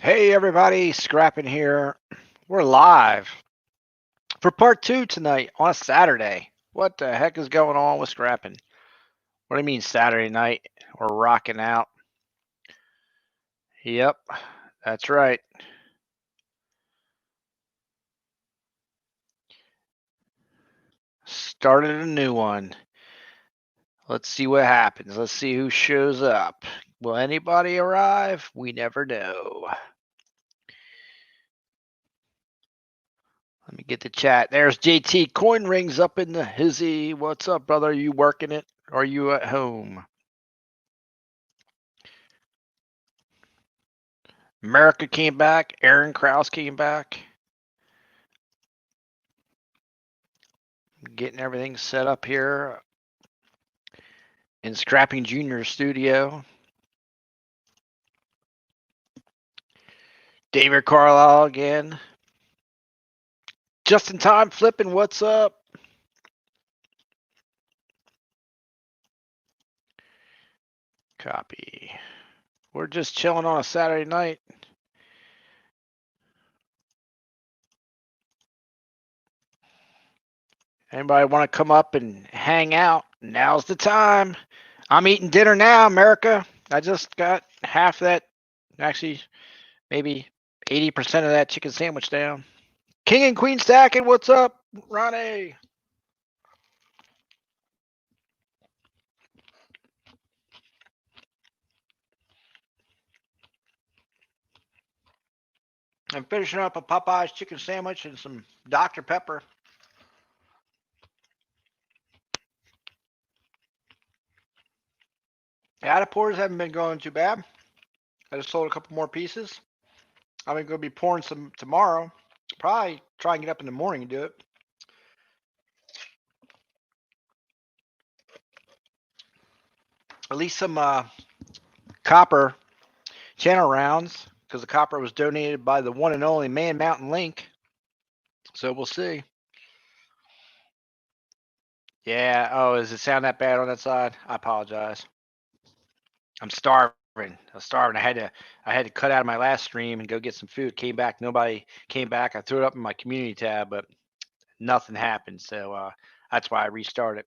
Hey everybody, Scrapping here. We're live for part two tonight on a Saturday. What the heck is going on with Scrapping? What do you mean Saturday night? We're rocking out. Yep, that's right. Started a new one. Let's see what happens. Let's see who shows up. Will anybody arrive? We never know. Let me get the chat. There's JT Coin Rings up in the hizzy. What's up, brother? Are you working it? Or are you at home? America came back. Aaron Krause came back. Getting everything set up here in Scrapping Junior studio. David Carlisle again. Just in time flipping. What's up? Copy. We're just chilling on a Saturday night. Anybody want to come up and hang out? Now's the time. I'm eating dinner now, America. I just got half that, actually, maybe 80% of that chicken sandwich down. King and Queen stacking. What's up, Ronnie? I'm finishing up a Popeye's chicken sandwich and some Dr. Pepper. Adipores haven't been going too bad. I just sold a couple more pieces. I'm going to be pouring some tomorrow. Probably try and get up in the morning and do it. At least some copper channel rounds, because the copper was donated by the one and only Man Mountain Link. So we'll see. Yeah. Oh, does it sound that bad on that side? I apologize. I'm starving. I was starving. I had to cut out of my last stream and go get some food. Came back. Nobody came back. I threw it up in my community tab, but nothing happened. So that's why I restarted.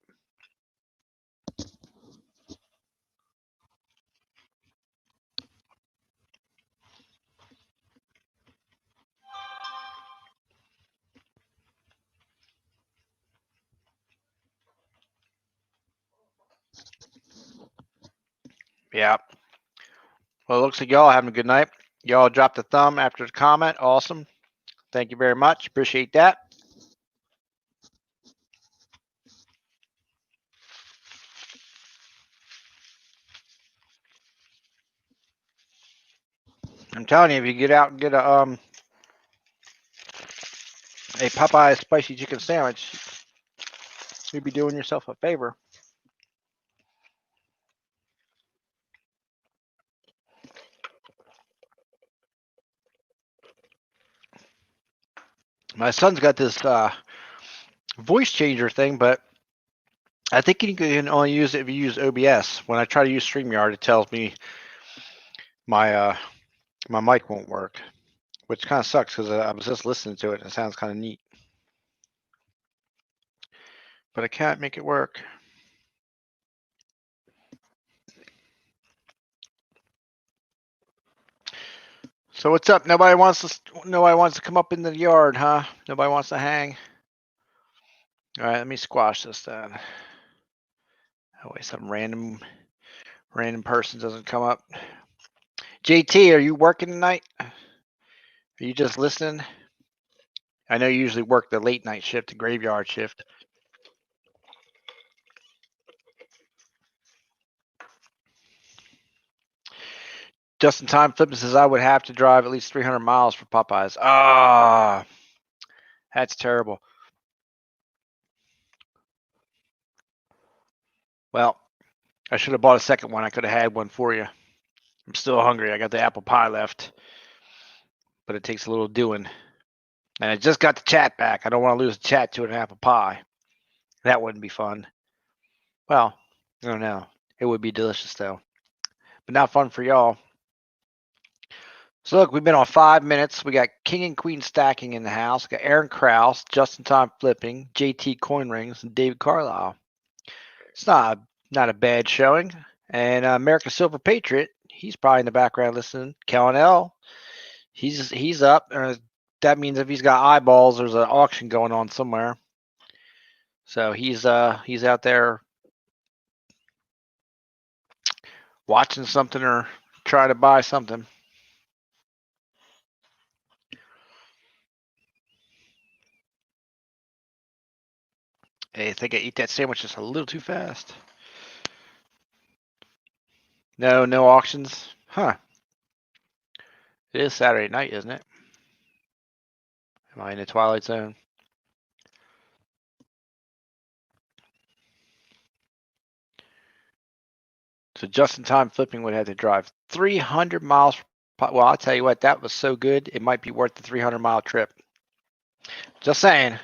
Yeah. Well, it looks like y'all having a good night. Y'all dropped a thumb after the comment. Awesome. Thank you very much. Appreciate that. I'm telling you, if you get out and get a Popeye spicy chicken sandwich, you'd be doing yourself a favor. My son's got this voice changer thing, but I think you can only use it if you use OBS. When I try to use StreamYard, it tells me my my mic won't work, which kind of sucks because I was just listening to it and it sounds kind of neat. But I can't make it work. So what's up? Nobody wants to come up in the yard, huh? Nobody wants to hang. All right, let me squash this then. That way some random person doesn't come up. JT, are you working tonight? Are you just listening? I know you usually work the late night shift, the graveyard shift. Just in time flipping says I would have to drive at least 300 miles for Popeyes. Ah, that's terrible. Well, I should have bought a second one. I could have had one for you. I'm still hungry. I got the apple pie left, but it takes a little doing. And I just got the chat back. I don't want to lose the chat to an apple pie. That wouldn't be fun. Well, I don't know. It would be delicious though, but not fun for y'all. So look, we've been on 5 minutes. We got king and queen stacking in the house. We got Aaron Krause, Justin Time flipping, JT coin rings, and David Carlisle. It's not a bad showing. And American Silver Patriot, he's probably in the background listening. Kellen L, he's up. That means if he's got eyeballs, there's an auction going on somewhere. So he's out there watching something or trying to buy something. Hey, I think I eat that sandwich just a little too fast. No auctions. Huh. It is Saturday night, isn't it? Am I in the Twilight Zone? So just in time flipping would have to drive 300 miles. Well, I'll tell you what, that was so good, it might be worth the 300-mile trip. Just saying.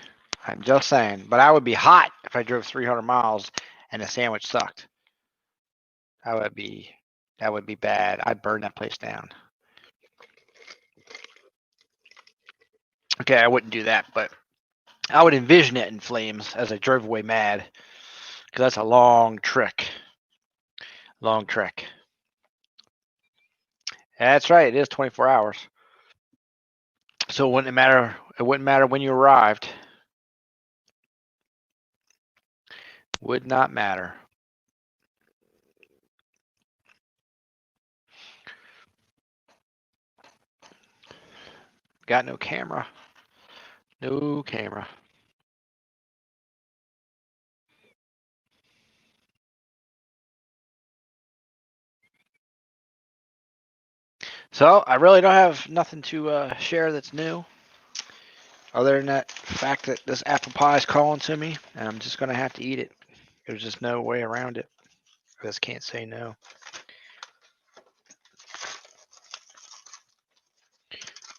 I'm just saying. But I would be hot if I drove 300 miles and the sandwich sucked. That would be bad. I'd burn that place down. Okay, I wouldn't do that, but I would envision it in flames as I drove away mad. Because that's a long trek. Long trek. That's right, it is 24 hours. So it wouldn't matter when you arrived. Would not matter. Got no camera. No camera. So I really don't have nothing to share that's new, other than that fact that this apple pie is calling to me, and I'm just gonna have to eat it. There's just no way around it. I just can't say no.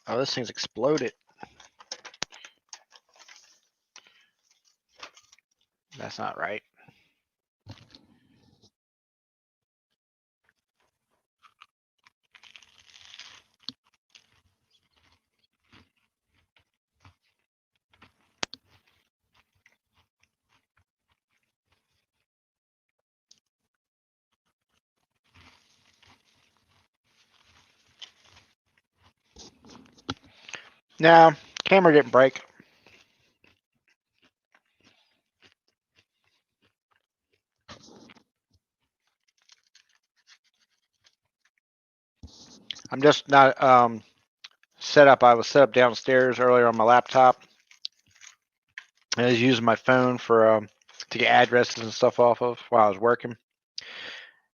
Oh, this thing's exploded. That's not right. No, camera didn't break. I'm just not set up. I was set up downstairs earlier on my laptop. I was using my phone for to get addresses and stuff off of while I was working.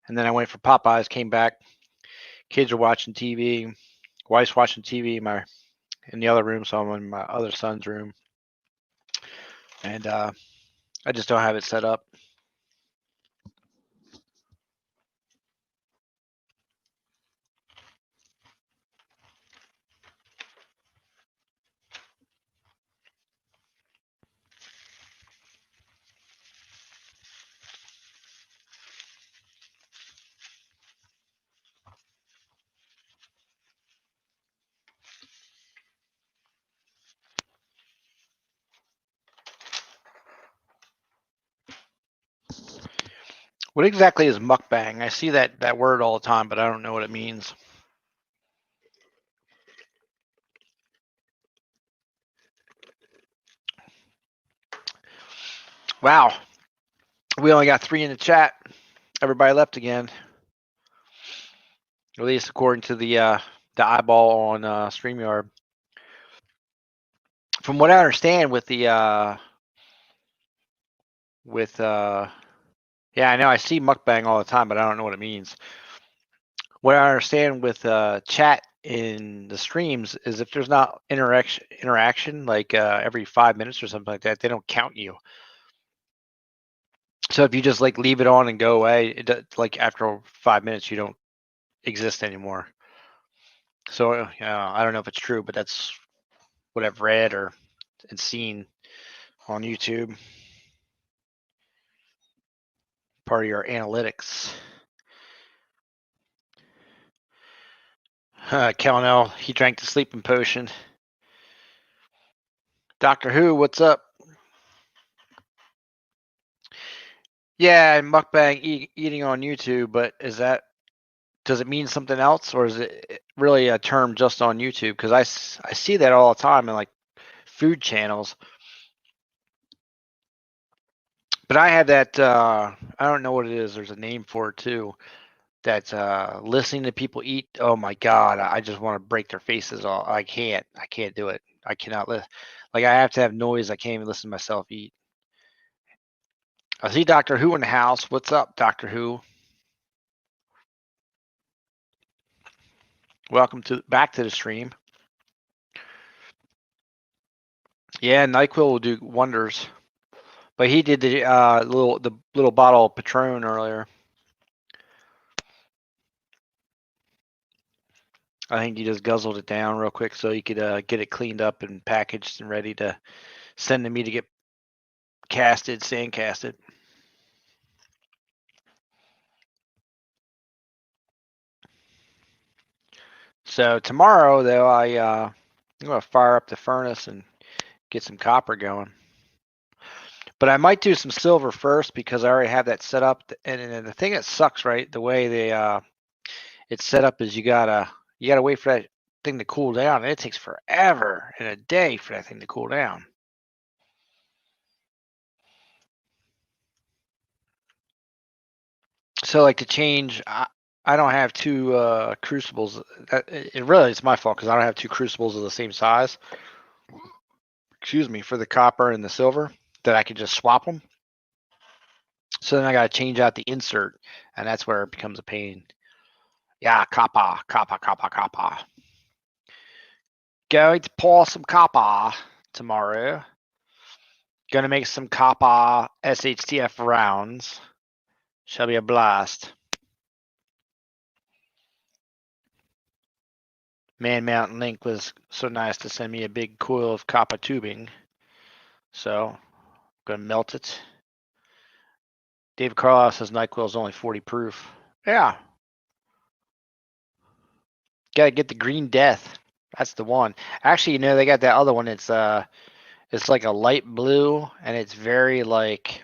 And then I went for Popeyes, came back. Kids are watching TV. Wife's watching TV in the other room, so I'm in my other son's room. And I just don't have it set up. What exactly is mukbang? I see that word all the time, but I don't know what it means. Wow. We only got 3 in the chat. Everybody left again. At least according to the eyeball on StreamYard. From what I understand with the yeah, I know I see mukbang all the time, but I don't know what it means. What I understand with chat in the streams is if there's not interaction like every 5 minutes or something like that, they don't count you. So if you just like leave it on and go away, like after 5 minutes, you don't exist anymore. So I don't know if it's true, but that's what I've read or and seen on YouTube. Part of your analytics. Kelnell, he drank the sleeping potion. Doctor Who, what's up? Yeah, mukbang eating on YouTube, but does it mean something else, or is it really a term just on YouTube? Because I see that all the time in like food channels. But I have that, I don't know what it is. There's a name for it too. That's listening to people eat. Oh my God, I just want to break their faces off. I can't do it. I cannot like I have to have noise. I can't even listen to myself eat. I see Doctor Who in the house. What's up, Doctor Who? Welcome back to the stream. Yeah, NyQuil will do wonders. But he did the little bottle of Patron earlier. I think he just guzzled it down real quick so he could get it cleaned up and packaged and ready to send to me to get sand casted. So tomorrow, though, I'm gonna fire up the furnace and get some copper going. But I might do some silver first because I already have that set up. And the thing that sucks, right? The way it's set up is you gotta wait for that thing to cool down. And it takes forever and a day for that thing to cool down. So like to change, I don't have two crucibles. It really is my fault because I don't have two crucibles of the same size. Excuse me, for the copper and the silver that I could just swap them. So then I got to change out the insert, and that's where it becomes a pain. Yeah, copper. Going to pour some copper tomorrow. Going to make some copper SHTF rounds. Shall be a blast. Man Mountain Link was so nice to send me a big coil of copper tubing. So, I'm going to melt it. David Carlisle says NyQuil is only 40 proof. Yeah. Got to get the Green Death. That's the one. Actually, they got that other one. It's like a light blue, and it's very like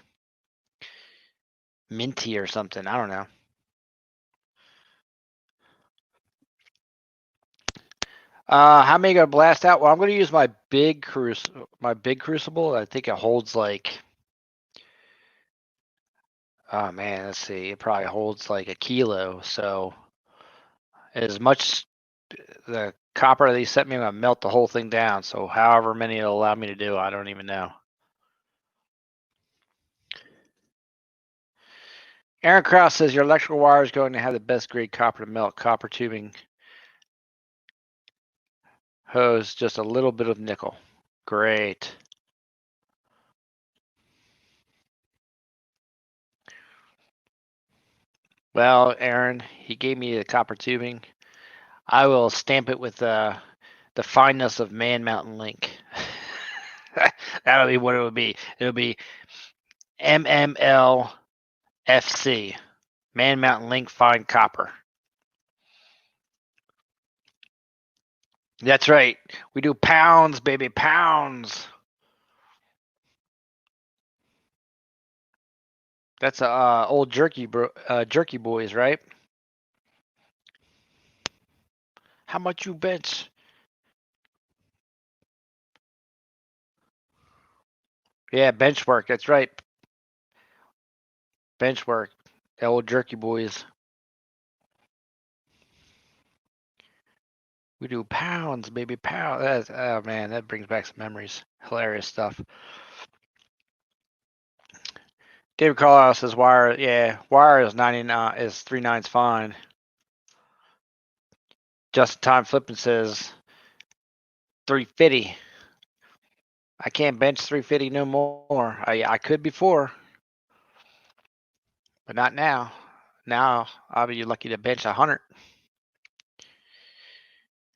minty or something. I don't know. How many gonna blast out? Well, I'm gonna use my big crucible. I think it holds like, oh man, let's see. It probably holds like a kilo. So as much the copper they set me, I'm gonna melt the whole thing down. So however many it'll allow me to do, I don't even know. Aaron Krause says your electrical wire is going to have the best grade copper to melt. Copper tubing hose, just a little bit of nickel. Great. Well, Aaron, he gave me the copper tubing. I will stamp it with the fineness of Man Mountain Link. That'll be what it would be. It'll be MMLFC, Man Mountain Link Fine Copper. That's right. We do pounds, baby, pounds. That's old jerky boys, right? How much you bench? Yeah, bench work. That's right. Bench work. The old jerky boys. We do pounds, baby, pounds. Oh man, that brings back some memories. Hilarious stuff. David Carlisle says wire. Yeah, wire is 99. Is 39's fine. Justin Time Flippin says 350. I can't bench 350 no more. I could before, but not now. Now I'll be lucky to bench 100.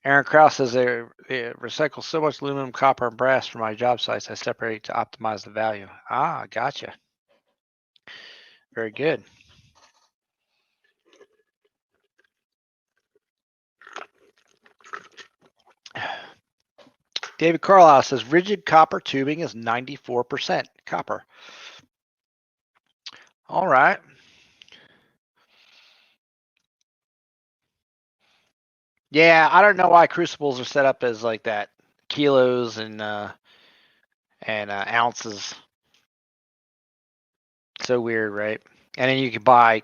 Aaron Krause says they recycle so much aluminum, copper, and brass for my job sites. I separate to optimize the value. Ah, gotcha. Very good. David Carlisle says rigid copper tubing is 94% copper. All right. Yeah, I don't know why crucibles are set up as like that, kilos and ounces. So weird, right? And then you can buy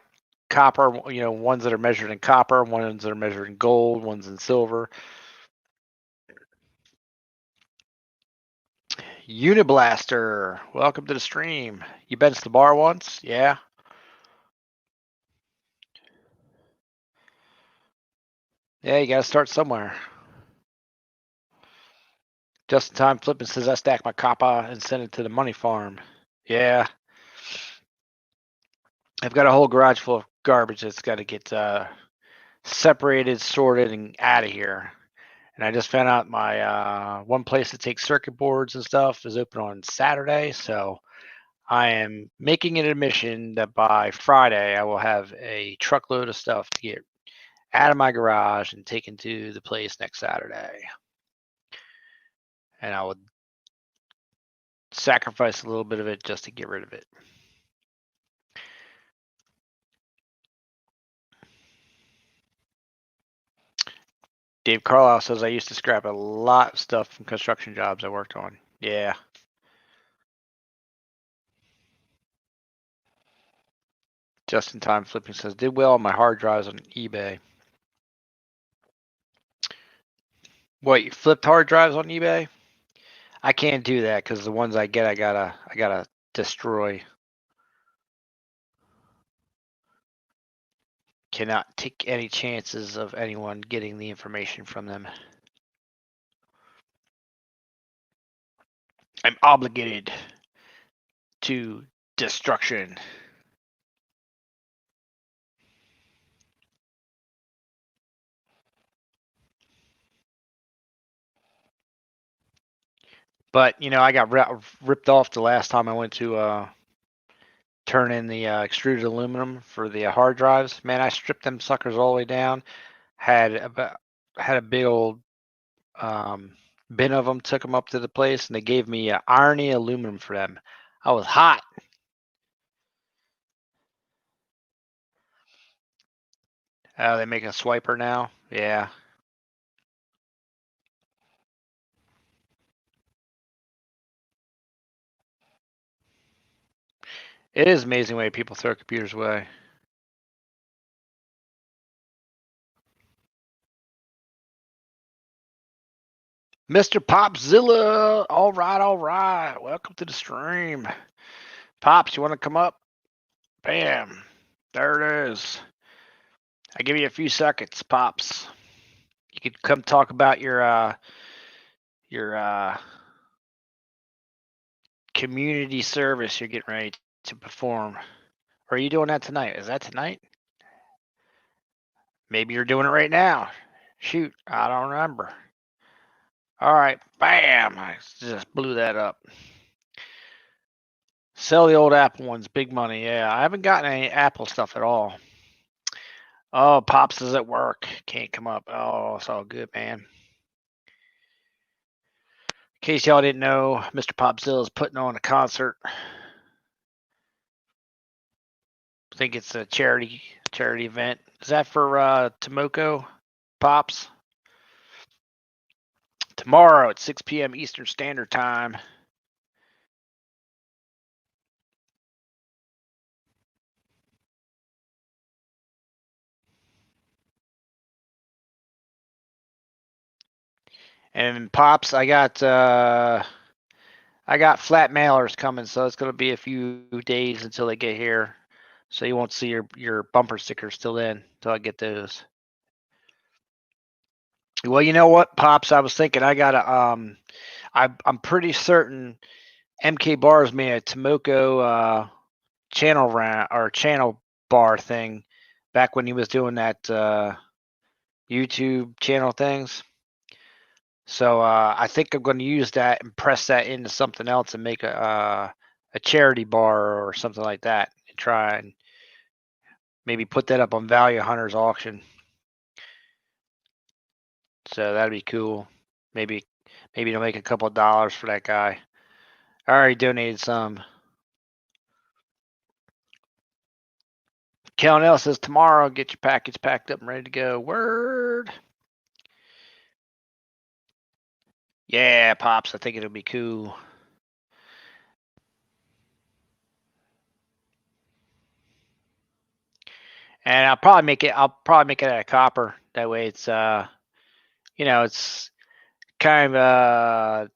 copper, ones that are measured in copper, ones that are measured in gold, ones in silver. Uniblaster, welcome to the stream. You been to the bar once? Yeah. Yeah, you got to start somewhere. Just in time flipping says I stack my copper and send it to the money farm. Yeah. I've got a whole garage full of garbage that's got to get separated, sorted, and out of here. And I just found out my one place that takes circuit boards and stuff is open on Saturday. So I am making it a mission that by Friday I will have a truckload of stuff to get out of my garage and taken to the place next Saturday. And I would sacrifice a little bit of it just to get rid of it. Dave Carlisle says I used to scrap a lot of stuff from construction jobs I worked on. Yeah. Just in time flipping says did well on my hard drives on eBay. What, you flipped hard drives on eBay? I can't do that because the ones I get I gotta destroy. Cannot take any chances of anyone getting the information from them. I'm obligated to destruction. But I got ripped off the last time I went to turn in the extruded aluminum for the hard drives. Man, I stripped them suckers all the way down. Had a big old bin of them. Took them up to the place, and they gave me irony aluminum for them. I was hot. They make a swiper now. Yeah. It is amazing the way people throw computers away. Mr. Popzilla, all right. Welcome to the stream. Pops, you want to come up? Bam. There it is. I give you a few seconds, Pops. You could come talk about your community service you're getting ready to perform. Or are you doing that tonight? Is that tonight? Maybe you're doing it right now. Shoot, I don't remember. All right, bam. I just blew that up. Sell the old Apple ones, big money. Yeah, I haven't gotten any Apple stuff at all. Oh, Pops is at work. Can't come up. Oh, it's all good, man. In case y'all didn't know, Mr. Popzilla is putting on a concert. I think it's a charity event. Is that for Tomoko, Pops? Tomorrow at 6 p.m. Eastern Standard Time. And Pops, I got flat mailers coming, so it's gonna be a few days until they get here. So you won't see your bumper stickers till then, till I get those. Well, you know what, Pops? I was thinking I gotta I'm pretty certain MK Bars made a Tomoko channel bar thing back when he was doing that YouTube channel things. So I think I'm going to use that and press that into something else and make a charity bar or something like that, and try and maybe put that up on Value Hunters auction. So that'd be cool. Maybe Maybe to make a couple of dollars for that guy. I already donated some. Cal says tomorrow, get your package packed up and ready to go. Word. Yeah, Pops, I think it'll be cool. And I'll probably make it out of copper. That way it's it's kind of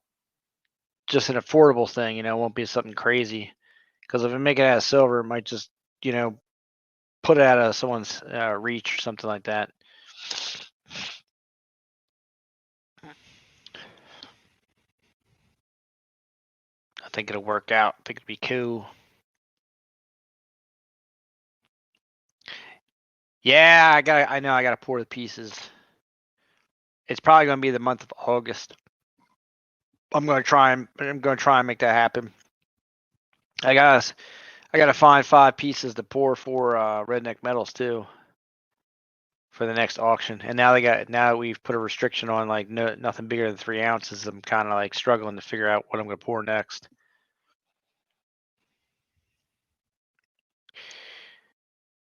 just an affordable thing, it won't be something crazy. Because if I make it out of silver, it might just, put it out of someone's reach or something like that. I think it'll work out. I think it'll be cool. Yeah, I know I gotta pour the pieces. It's probably gonna be the month of August. I'm gonna try and make that happen. I gotta find 5 pieces to pour for Redneck Metals too for the next auction. And now that we've put a restriction on like nothing bigger than 3 ounces, I'm kind of like struggling to figure out what I'm gonna pour next.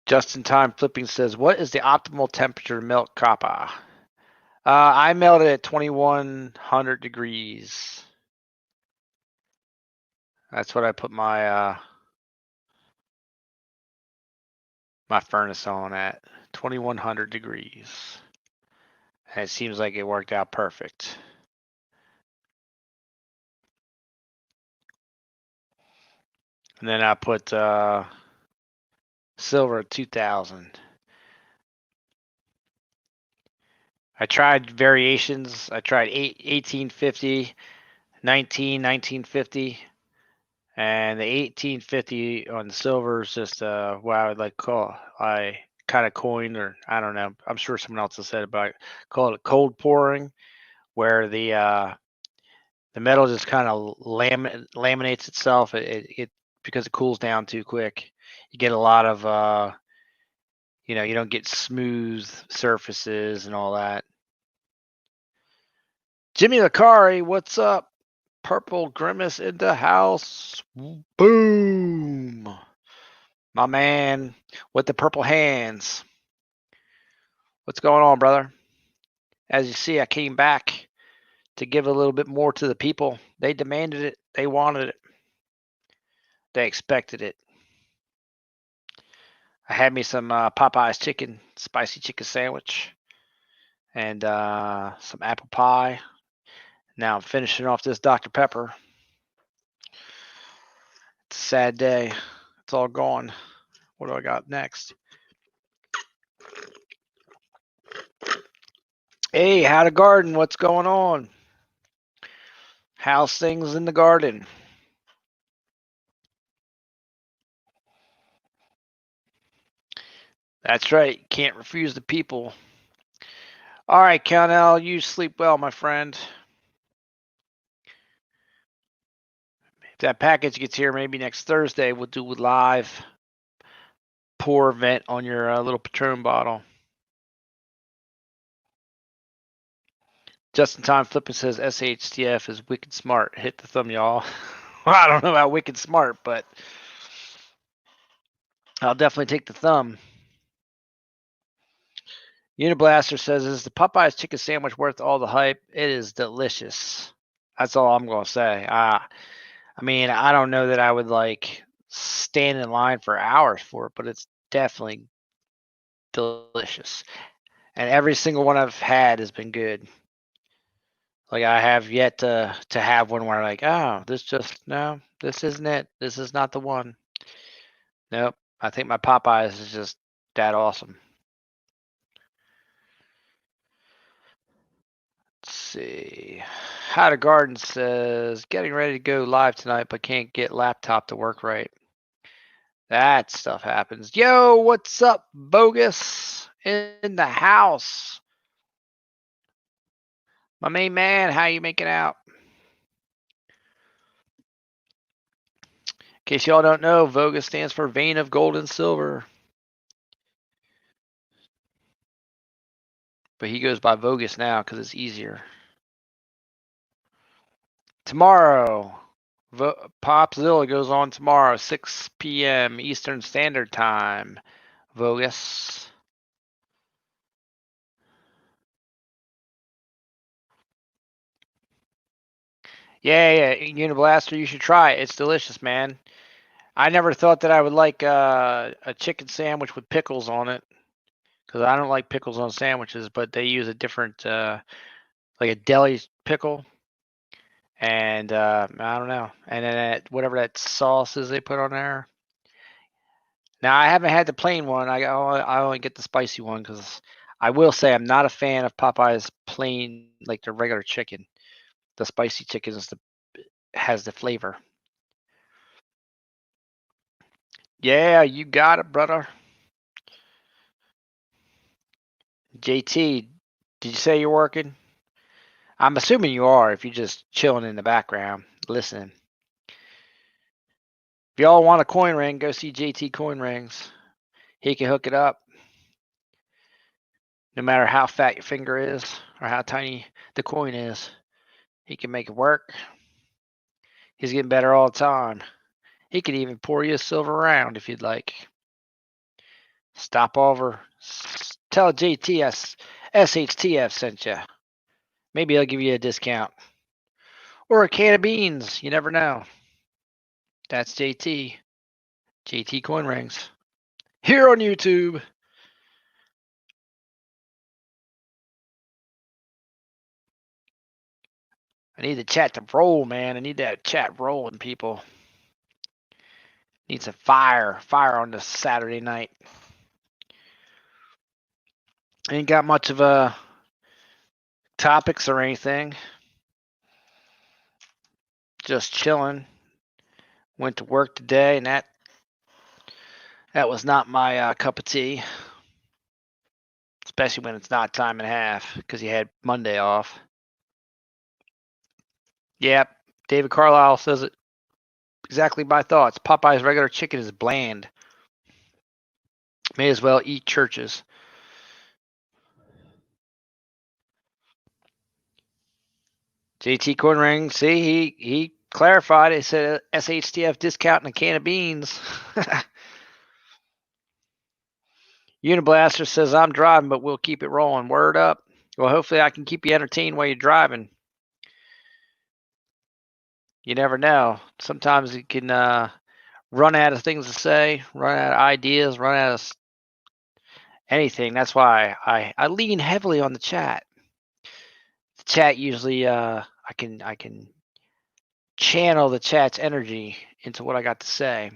Just in time flipping says, "What is the optimal temperature to melt copper?" I melt it at 2100 degrees. That's what I put my my furnace on at 2100 degrees. And it seems like it worked out perfect. And then I put silver at 2000. I tried variations. I tried 1850, 1950. And the 1850 on the silver is just what I would like call, I kind of coined, or I don't know, I'm sure someone else has said about it, call it cold pouring, where the metal just kind of laminates itself. It because it cools down too quick. You get a lot of you don't get smooth surfaces and all that. Jimmy Lakari, what's up? Purple Grimace in the house. Boom. My man with the purple hands. What's going on, brother? As you see, I came back to give a little bit more to the people. They demanded it. They wanted it. They expected it. I had me some Popeye's chicken, spicy chicken sandwich, and some apple pie. Now I'm finishing off this Dr. Pepper. It's a sad day. It's all gone. What do I got next? Hey, how the garden? What's going on? How's things in the garden? That's right. Can't refuse the people. All right, Countell, you sleep well, my friend. If that package gets here, maybe next Thursday, we'll do a live pour event on your little Patron bottle. Just in time flipping says SHTF is wicked smart. Hit the thumb, y'all. Well, I don't know about wicked smart, but I'll definitely take the thumb. Uniblaster says, "Is the Popeye's chicken sandwich worth all the hype? It is delicious." That's all I'm gonna say. I mean, I don't know that I would like stand in line for hours for it, but it's definitely delicious. And every single one I've had has been good. Like I have yet to have one where like, oh, this isn't it. This is not the one. Nope. I think my Popeyes is just that awesome. Let's see. How to Garden says, getting ready to go live tonight, but can't get laptop to work right. That stuff happens. Yo, what's up, Bogus? In the house. My main man, how you making out? In case y'all don't know, Vogus stands for Vein of Gold and Silver. But he goes by Vogus now because it's easier. Tomorrow, Popzilla goes on tomorrow, 6 p.m. Eastern Standard Time. Vogus. Yeah, Uniblaster, you should try it. It's delicious, man. I never thought that I would like a chicken sandwich with pickles on it, because I don't like pickles on sandwiches, but they use a different, like a deli pickle, and I don't know. And then whatever that sauce is they put on there. Now, I haven't had the plain one. I only get the spicy one because I will say I'm not a fan of Popeye's plain, like the regular chicken. The spicy chicken has the flavor. Yeah, you got it, brother. JT, did you say you're working? I'm assuming you are if you're just chilling in the background, listening. If y'all want a coin ring, go see JT Coin Rings. He can hook it up. No matter how fat your finger is or how tiny the coin is, he can make it work. He's getting better all the time. He could even pour you a silver round if you'd like. Stop over. Tell JTS SHTF sent you. Maybe he'll give you a discount. Or a can of beans. You never know. That's JT. JT Coin Rings. Here on YouTube. I need the chat to roll, man. I need that chat rolling, people. Need some fire. Fire on this Saturday night. Ain't got much of a topics or anything. Just chilling. Went to work today, and that was not my cup of tea. Especially when it's not time and a half, because you had Monday off. Yep, David Carlisle says it. Exactly my thoughts. Popeye's regular chicken is bland. May as well eat churches. JT Corn Ring, see, he clarified. It said SHTF discount and a can of beans. Uniblaster says, I'm driving, but we'll keep it rolling. Word up. Well, hopefully I can keep you entertained while you're driving. You never know. Sometimes you can run out of things to say, run out of ideas, run out of anything. That's why I lean heavily on the chat. The chat usually I can channel the chat's energy into what I got to say.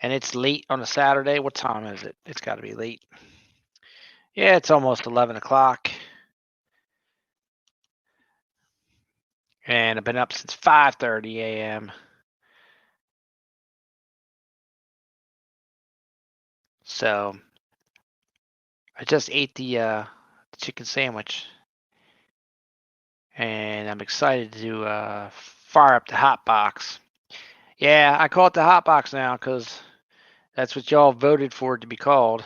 And it's late on a Saturday. What time is it? It's got to be late. Yeah, it's almost 11 o'clock. And I've been up since 5:30 a.m. So I just ate the chicken sandwich. And I'm excited to fire up the hot box. Yeah, I call it the hot box now because that's what y'all voted for it to be called.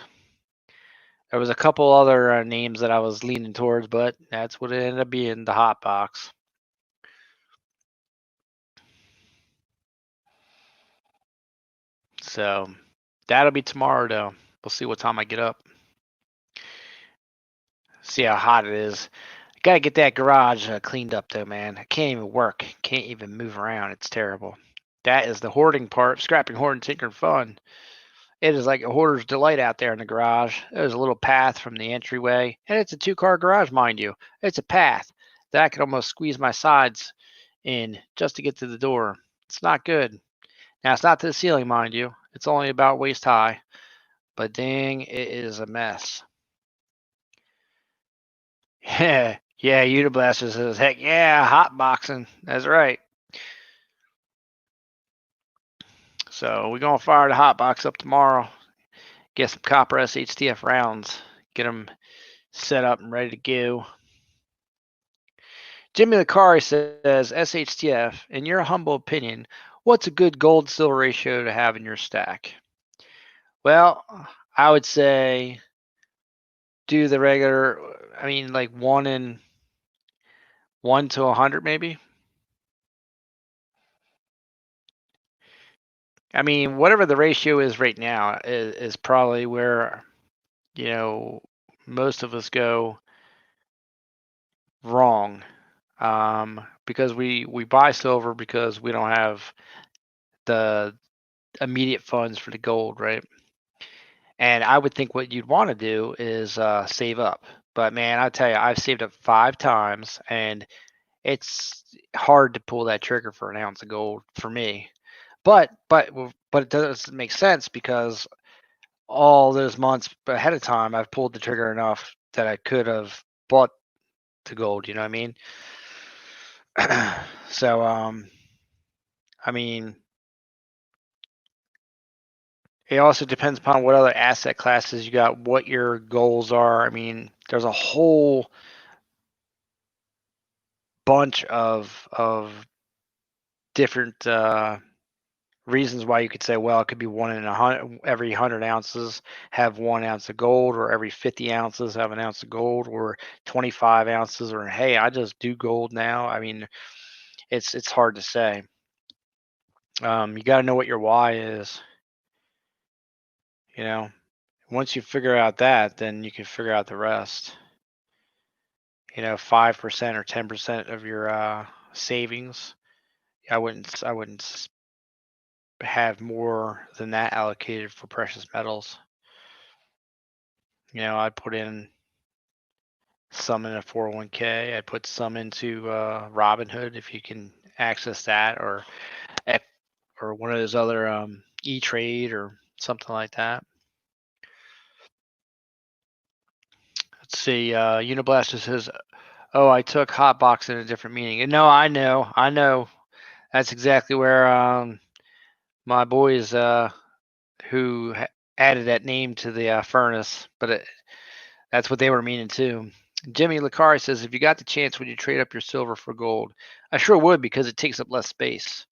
There was a couple other names that I was leaning towards, but that's what it ended up being, the hot box. So that'll be tomorrow, though. We'll see what time I get up. See how hot it is. Gotta get that garage cleaned up, though, man. I can't even work. Can't even move around. It's terrible. That is the hoarding part. Scrapping, hoarding, tinkering, fun. It is like a hoarder's delight out there in the garage. There's a little path from the entryway, and it's a 2-car garage, mind you. It's a path that I could almost squeeze my sides in just to get to the door. It's not good. Now, it's not to the ceiling, mind you. It's only about waist high, but dang, it is a mess. Yeah, yeah, Uniblaster says, heck yeah, hot boxing. That's right. So we're going to fire the hot box up tomorrow. Get some copper SHTF rounds. Get them set up and ready to go. Jimmy Licari says, SHTF, in your humble opinion, what's a good gold silver ratio to have in your stack? Well, I would say do the regular, like 1 in 1 to 100 maybe. I mean, whatever the ratio is right now is probably where, you know, most of us go wrong. Because we buy silver because we don't have the immediate funds for the gold, right? And I would think what you'd want to do is save up. But man, I tell you, I've saved up 5 times, and it's hard to pull that trigger for an ounce of gold for me. But it doesn't make sense because all those months ahead of time, I've pulled the trigger enough that I could have bought the gold. You know what I mean? So, I mean, it also depends upon what other asset classes you got, what your goals are. I mean, there's a whole bunch of different reasons why you could say, well, it could be one in every 100 ounces have 1 ounce of gold, or every 50 ounces have an ounce of gold, or 25 ounces, or hey, I just do gold now. I mean, it's hard to say. You got to know what your why is. You know, once you figure out that, then you can figure out the rest. 5% or 10% of your savings. I wouldn't have more than that allocated for precious metals. I'd put in some in a 401k. I'd put some into Robinhood if you can access that, or one of those other E-Trade or something like that. Let's see. Uniblaster says, "Oh, I took hotbox in a different meaning." And no, I know. That's exactly where my boys who added that name to the furnace, but that's what they were meaning too. Jimmy Lacari says, if you got the chance, would you trade up your silver for gold? I sure would, because it takes up less space.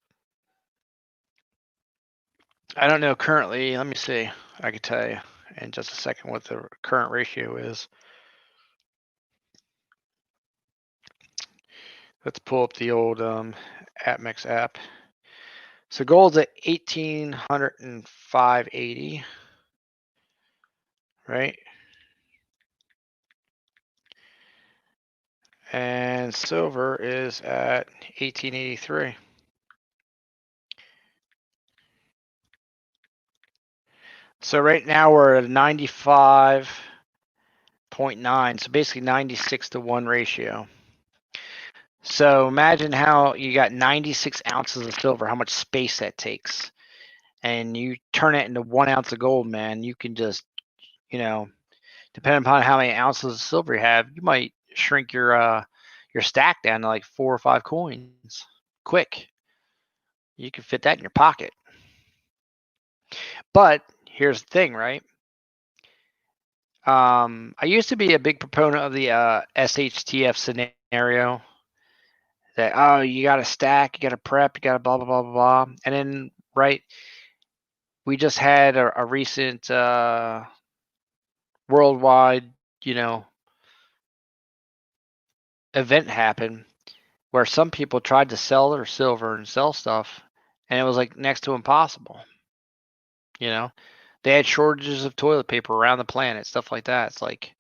I don't know currently. Let me see. I could tell you in just a second what the current ratio is. Let's pull up the old APMEX app. So gold's at 1,805.80, right? And silver is at 1883. So right now we're at 95.9. So basically 96 to 1 ratio. So imagine how you got 96 ounces of silver, how much space that takes. And you turn it into 1 ounce of gold, man. You can just, depending upon how many ounces of silver you have, you might shrink your stack down to like 4 or 5 coins quick. You can fit that in your pocket. But here's the thing, right? I used to be a big proponent of the SHTF scenario. That, oh, you got to stack, you got to prep, you got to blah blah blah blah blah, and then right, we just had a recent worldwide, event happen where some people tried to sell their silver and sell stuff, and it was like next to impossible. They had shortages of toilet paper around the planet, stuff like that. It's like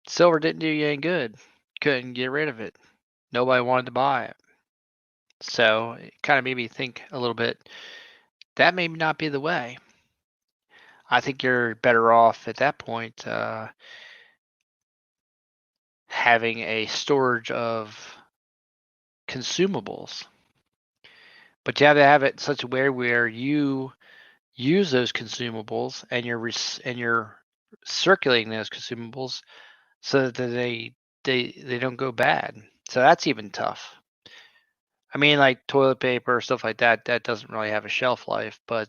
silver didn't do you any good. Couldn't get rid of it. Nobody wanted to buy it. So it kind of made me think a little bit. That may not be the way. I think you're better off at that point having a storage of consumables. But you have to have it in such a way where you use those consumables and you're circulating those consumables so that they don't go bad. So that's even tough. I mean, like toilet paper, stuff like that, that doesn't really have a shelf life, but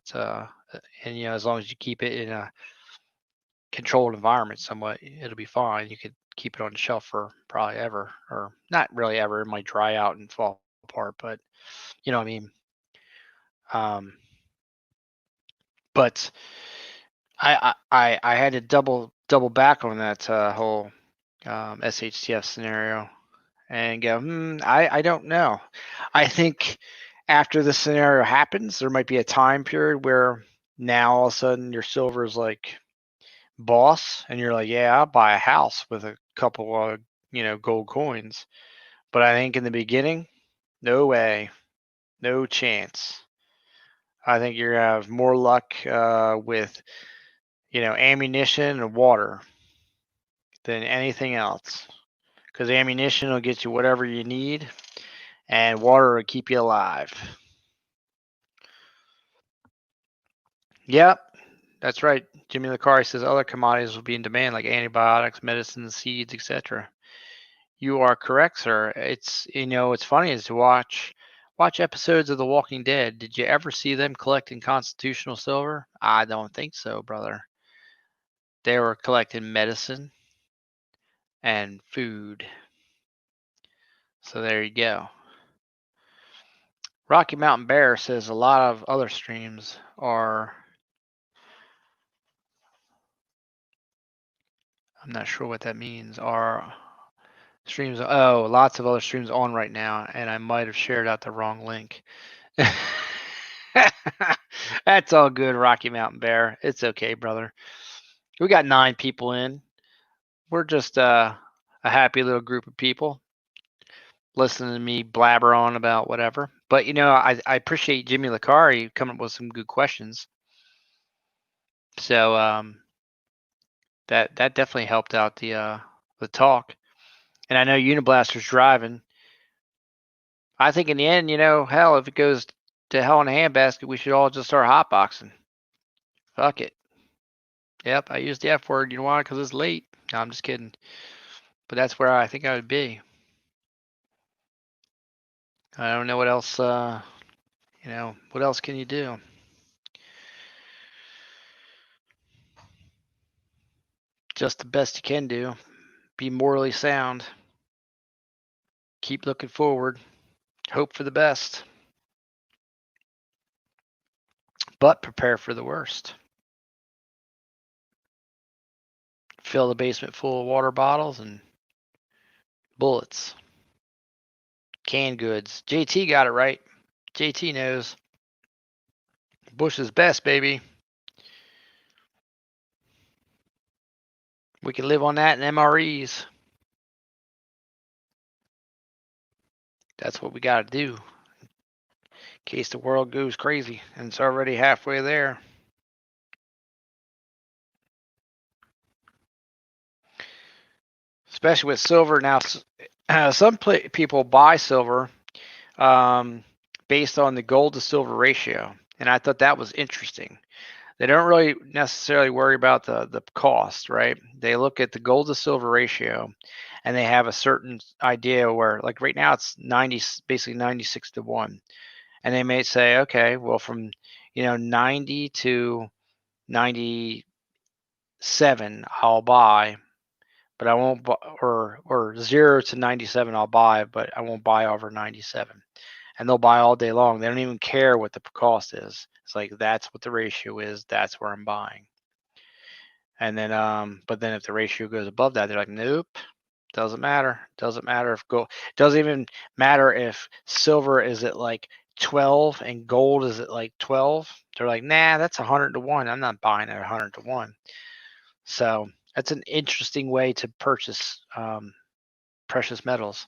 and as long as you keep it in a controlled environment somewhat, it'll be fine. You could keep it on the shelf for probably ever, or not really ever. It might dry out and fall apart, but you know what I mean. Um, but I had to double back on that whole SHTF scenario, and go, I don't know. I think after this scenario happens, there might be a time period where now all of a sudden your silver is like boss, and you're like, yeah, I'll buy a house with a couple of gold coins. But I think in the beginning, no way, no chance. I think you're gonna have more luck with ammunition and water than anything else. Because ammunition will get you whatever you need, and water will keep you alive. Yep, that's right. Jimmy Licari says other commodities will be in demand, like antibiotics, medicines, seeds, etc. You are correct, sir. It's funny is to watch episodes of The Walking Dead. Did you ever see them collecting constitutional silver? I don't think so, brother. They were collecting medicine and food. So there you go. Rocky Mountain Bear says a lot of other streams are. I'm not sure what that means. Are streams? Oh, lots of other streams on right now, and I might have shared out the wrong link. That's all good, Rocky Mountain Bear. It's okay, brother. We got 9 people in. We're just a happy little group of people listening to me blabber on about whatever. But I appreciate Jimmy Licari coming up with some good questions. So that definitely helped out the talk. And I know Uniblaster's driving. I think in the end, hell, if it goes to hell in a handbasket, we should all just start hotboxing. Fuck it. Yep, I used the F word. You know why? Because it's late. No, I'm just kidding. But that's where I think I would be. I don't know what else. What else can you do? Just the best you can do. Be morally sound. Keep looking forward. Hope for the best. But prepare for the worst. Fill the basement full of water bottles and bullets. Canned goods. JT got it right. JT knows. Bush's best, baby. We can live on that in MREs. That's what we got to do. In case the world goes crazy. And it's already halfway there. Especially with silver. Now, some people buy silver based on the gold to silver ratio. And I thought that was interesting. They don't really necessarily worry about the cost, right? They look at the gold to silver ratio, and they have a certain idea where, like right now, it's basically 96 to 1, and they may say, okay, well, from 90 to 97, I'll buy, but I won't buy, or 0 to 97, I'll buy, but I won't buy over 97. And they'll buy all day long. They don't even care what the cost is. It's like that's what the ratio is. That's where I'm buying. And then, but then if the ratio goes above that, they're like, nope, doesn't matter. Doesn't matter if gold. Doesn't even matter if silver is at like 12 and gold is at like 12. They're like, nah, that's 100 to 1. I'm not buying at 100 to 1. So that's an interesting way to purchase precious metals.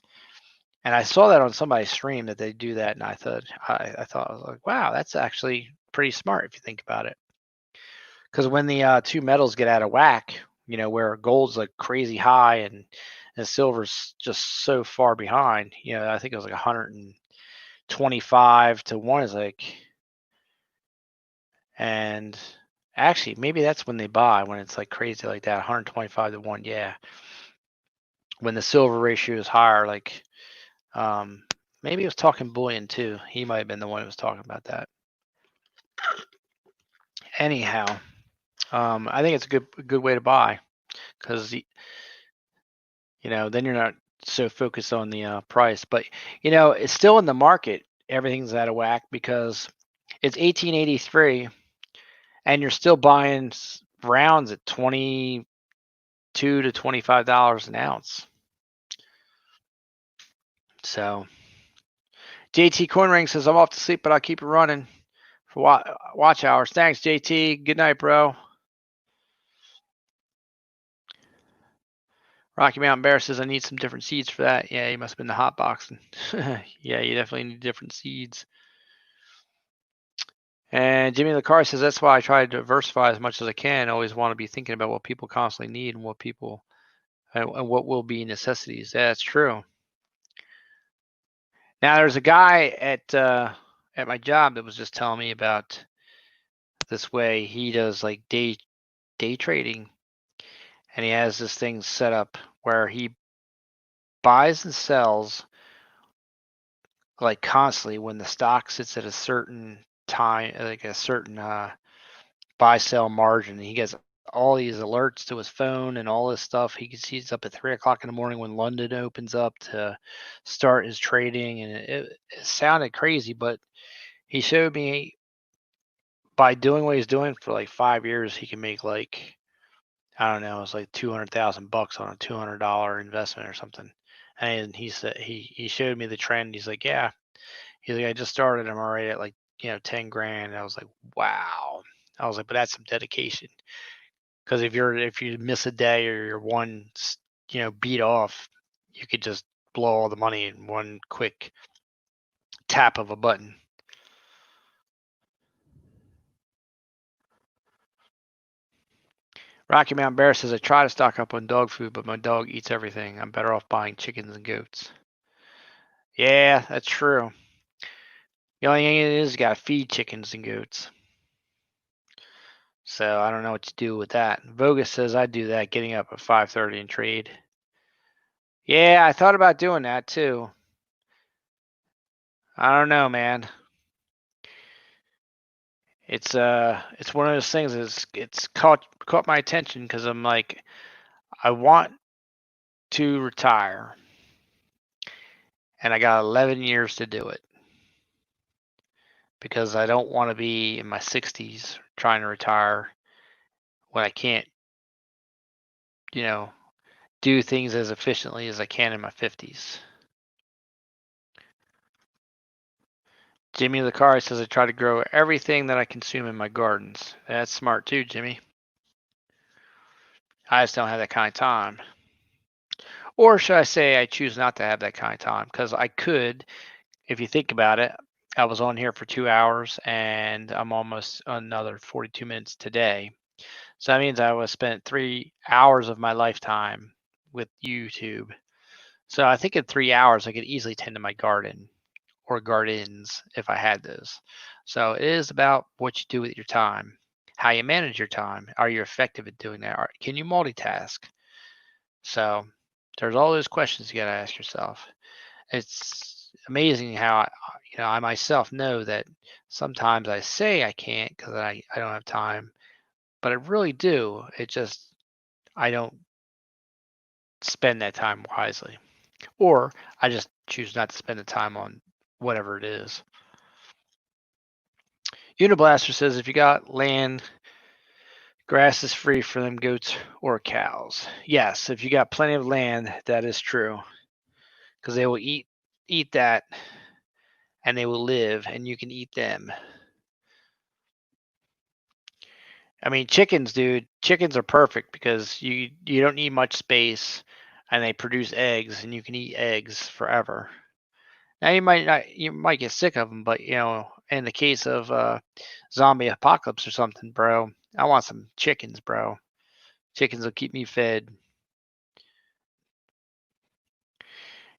And I saw that on somebody's stream that they do that, and I thought I was like, wow, that's actually pretty smart if you think about it. Because when the two metals get out of whack, where gold's like crazy high and silver's just so far behind, I think it was like 125 to 1 is like, and actually maybe that's when they buy, when it's like crazy like that, 125 to 1, yeah. When the silver ratio is higher, like maybe he was talking bullion too. He might have been the one who was talking about that. Anyhow, I think it's a good way to buy, because then you're not so focused on the price. But it's still in the market. Everything's out of whack because it's 1883, and you're still buying rounds at $22 to $25 an ounce. So JT Cornring says, I'm off to sleep, but I'll keep it running for watch hours. Thanks, JT. Good night, bro. Rocky Mountain Bear says, I need some different seeds for that. Yeah, you must have been the hot box. Yeah, you definitely need different seeds. And Jimmy LaCar says, that's why I try to diversify as much as I can. I always want to be thinking about what people constantly need and what people and what will be necessities. That's true. Now, there's a guy at my job that was just telling me about this way. He does like day trading, and he has this thing set up where he buys and sells like constantly when the stock sits at a certain time, like a certain buy sell margin. He gets all these alerts to his phone and all this stuff. He's up at 3 o'clock in the morning when London opens up to start his trading, and it sounded crazy, but he showed me by doing what he's doing for like 5 years, he can make like, I don't know, it's like $200,000 on a $200 investment or something. And he said he showed me the trend. He's like, yeah. He's like, I just started. I'm already at like 10 grand. And I was like, wow. I was like, but that's some dedication. Because if you miss a day or you're one beat off, you could just blow all the money in one quick tap of a button. Rocky Mountain Bear says, I try to stock up on dog food, but my dog eats everything. I'm better off buying chickens and goats. Yeah, that's true. The only thing is, you got to feed chickens and goats. So I don't know what to do with that. Vogus says, I do that, getting up at 5:30 and trade. Yeah, I thought about doing that too. I don't know, man. It's one of those things. It's caught my attention because I'm like, I want to retire, and I got 11 years to do it because I don't want to be in my 60s trying to retire when I can't, do things as efficiently as I can in my 50s. Jimmy Licari says I try to grow everything that I consume in my gardens. That's smart too, Jimmy. I just don't have that kind of time. Or should I say I choose not to have that kind of time? Because I could, if you think about it, I was on here for 2 hours and I'm almost another 42 minutes today. So that means I was spent 3 hours of my lifetime with YouTube. So I think in 3 hours I could easily tend to my garden or gardens if I had those. So it is about what you do with your time, how you manage your time. Are you effective at doing that? Can you multitask? So there's all those questions you got to ask yourself. It's amazing how I myself know that sometimes I say I can't because I don't have time, but I really do. It just I don't spend that time wisely, or I just choose not to spend the time on whatever it is. Uniblaster says if you got land, grass is free for them goats or cows. Yes, if you got plenty of land, that is true, because they will eat that, and they will live, and you can eat them. I mean, chickens, dude. Chickens are perfect because you don't need much space, and they produce eggs, and you can eat eggs forever. Now you might get sick of them, but in the case of zombie apocalypse or something, bro, I want some chickens, bro. Chickens will keep me fed.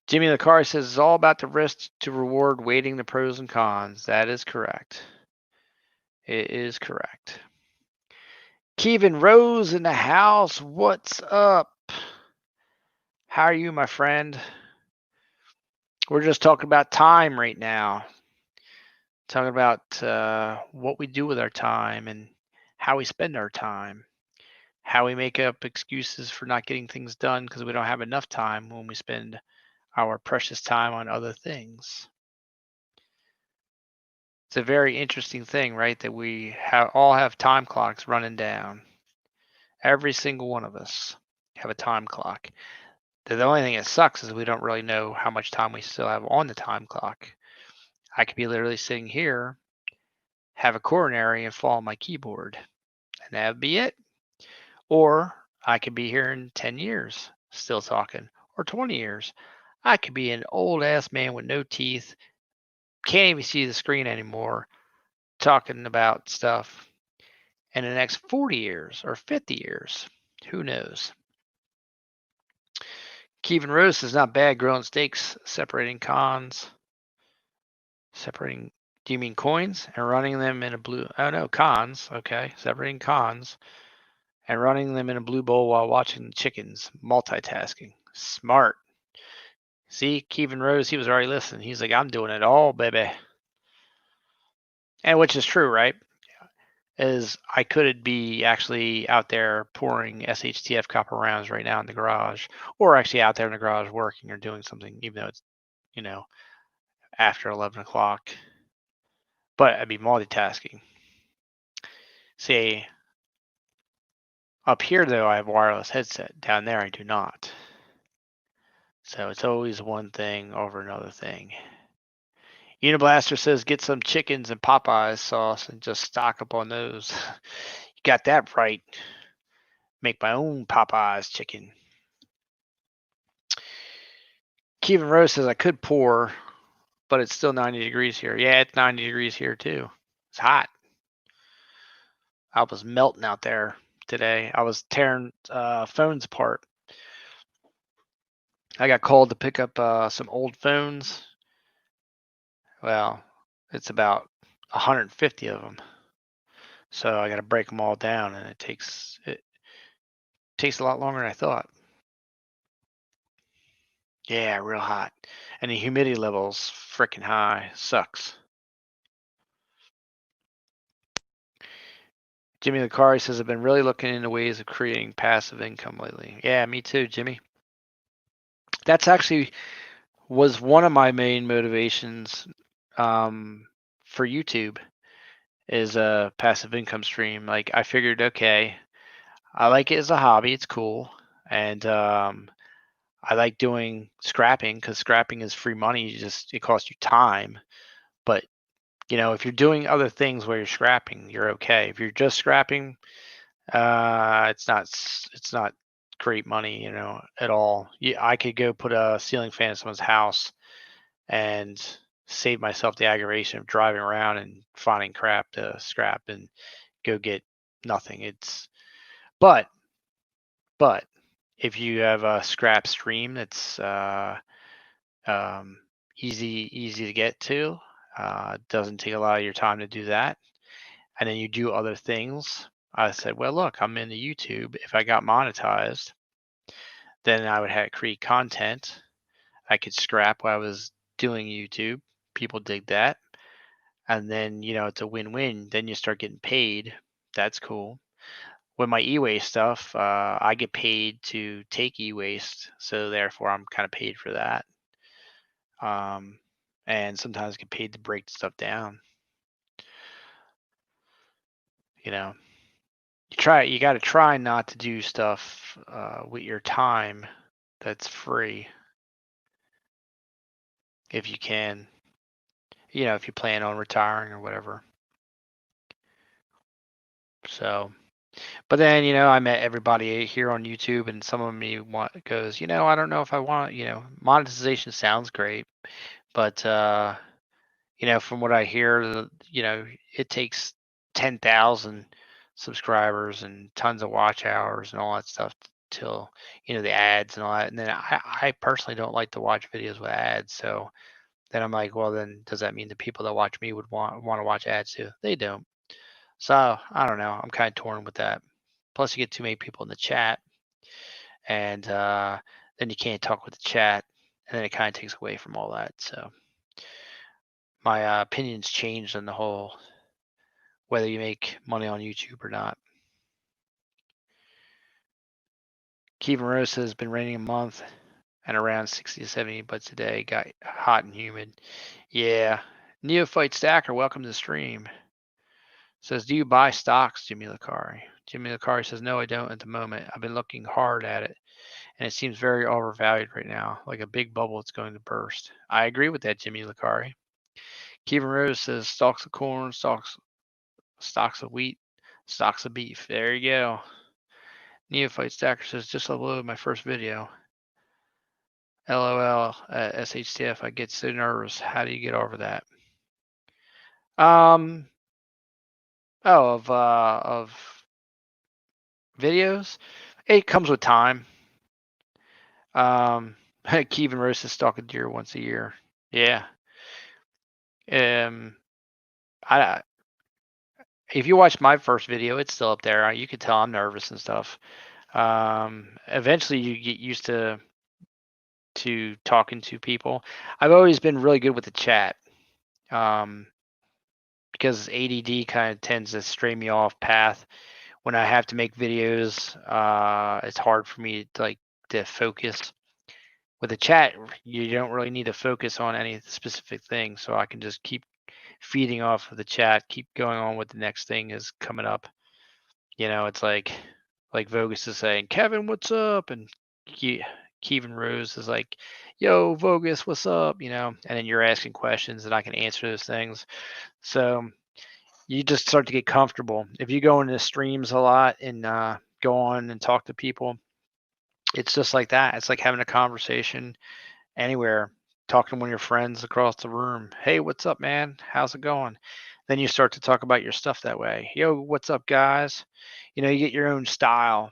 Jimmy Licari says it's all about the risk to reward, weighting the pros and cons. That is correct. It is correct. Kevin Rose in the house. What's up? How are you, my friend? We're just talking about time right now. Talking about what we do with our time and how we spend our time. How we make up excuses for not getting things done because we don't have enough time when we spend our precious time on other things. It's a very interesting thing, right? That we all have time clocks running down. Every single one of us have a time clock. The only thing that sucks is we don't really know how much time we still have on the time clock. I could be literally sitting here, have a coronary, and fall on my keyboard, and that would be it. Or I could be here in 10 years still talking, or 20 years. I could be an old ass man with no teeth, can't even see the screen anymore, talking about stuff in the next 40 years or 50 years. Who knows? Kevin Rose is not bad grilling steaks, separating cons. Separating, do you mean coins and running them in a blue? Oh no, cons. Okay, separating cons and running them in a blue bowl while watching the chickens. Multitasking. Smart. See, Kevin Rose, he was already listening. He's like, I'm doing it all, baby. And which is true, right? Is I could be actually out there pouring SHTF copper rounds right now in the garage, or actually out there in the garage working or doing something, even though it's, after 11 o'clock. But I'd be multitasking. See, up here though, I have a wireless headset. Down there, I do not. So it's always one thing over another thing. Uniblaster says get some chickens and Popeyes sauce and just stock up on those. You got that right. Make my own Popeyes chicken. Kevin Rose says I could pour, but it's still 90 degrees here. Yeah, it's 90 degrees here too. It's hot. I was melting out there today. I was tearing phones apart. I got called to pick up some old phones. Well, it's about 150 of them. So I got to break them all down, and it takes a lot longer than I thought. Yeah, real hot. And the humidity level's freaking high. Sucks. Jimmy Licari says, I've been really looking into ways of creating passive income lately. Yeah, me too, Jimmy. That's actually was one of my main motivations for YouTube is a passive income stream. Like I figured, okay, I like it as a hobby. It's cool. And I like doing scrapping because scrapping is free money. It costs you time. But if you're doing other things where you're scrapping, you're okay. If you're just scrapping, it's not great money, at all. I could go put a ceiling fan in someone's house and save myself the aggravation of driving around and finding crap to scrap and go get nothing. But if you have a scrap stream that's easy to get to, doesn't take a lot of your time to do that, and then you do other things. I said, well, look, I'm into YouTube. If I got monetized, then I would create content. I could scrap while I was doing YouTube. People dig that. And then, it's a win-win. Then you start getting paid. That's cool. With my e-waste stuff, I get paid to take e-waste. So therefore, I'm kind of paid for that. And sometimes get paid to break stuff down. You got to try not to do stuff with your time that's free if you can, if you plan on retiring or whatever. So, but then, I met everybody here on YouTube, and some of me goes, I don't know if I want, monetization sounds great, but, from what I hear, it takes 10,000 subscribers and tons of watch hours and all that stuff till, the ads and all that. And then I personally don't like to watch videos with ads. So then I'm like, well, then does that mean the people that watch me would want to watch ads too? They don't. So I don't know. I'm kind of torn with that. Plus, you get too many people in the chat, and then you can't talk with the chat, and then it kind of takes away from all that. So my opinion's changed on the whole, whether you make money on YouTube or not. Kevin Rose has been raining a month and around 60 to 70, but today got hot and humid. Yeah. Neophyte Stacker, welcome to the stream. Says, do you buy stocks, Jimmy Licari? Jimmy Lucari says, no, I don't at the moment. I've been looking hard at it, and it seems very overvalued right now, like a big bubble that's going to burst. I agree with that, Jimmy Lucari. Kevin Rose says, stalks of corn, stocks of wheat, stocks of beef. There you go. Neophyte Stacker says, just uploaded my first video. LOL, SHTF, I get so nervous. How do you get over that? Of videos, it comes with time. Kevin Rose is stalking deer once a year. Yeah. I if you watch my first video, it's still up there. You could tell I'm nervous and stuff. Eventually you get used to talking to people. I've always been really good with the chat. Because ADD kind of tends to stray me off path when I have to make videos. It's hard for me to focus. With the chat, you don't really need to focus on any specific thing, so I can just keep feeding off of the chat, keep going on with the next thing is coming up. It's like Vogus is saying, Kevin, what's up? And Kevin Rose is like, yo, Vogus, what's up? And then you're asking questions and I can answer those things. So you just start to get comfortable. If you go into streams a lot and go on and talk to people, it's just like that. It's like having a conversation anywhere, talking to one of your friends across the room. Hey, what's up, man? How's it going? Then you start to talk about your stuff that way. Yo, what's up, guys? You get your own style,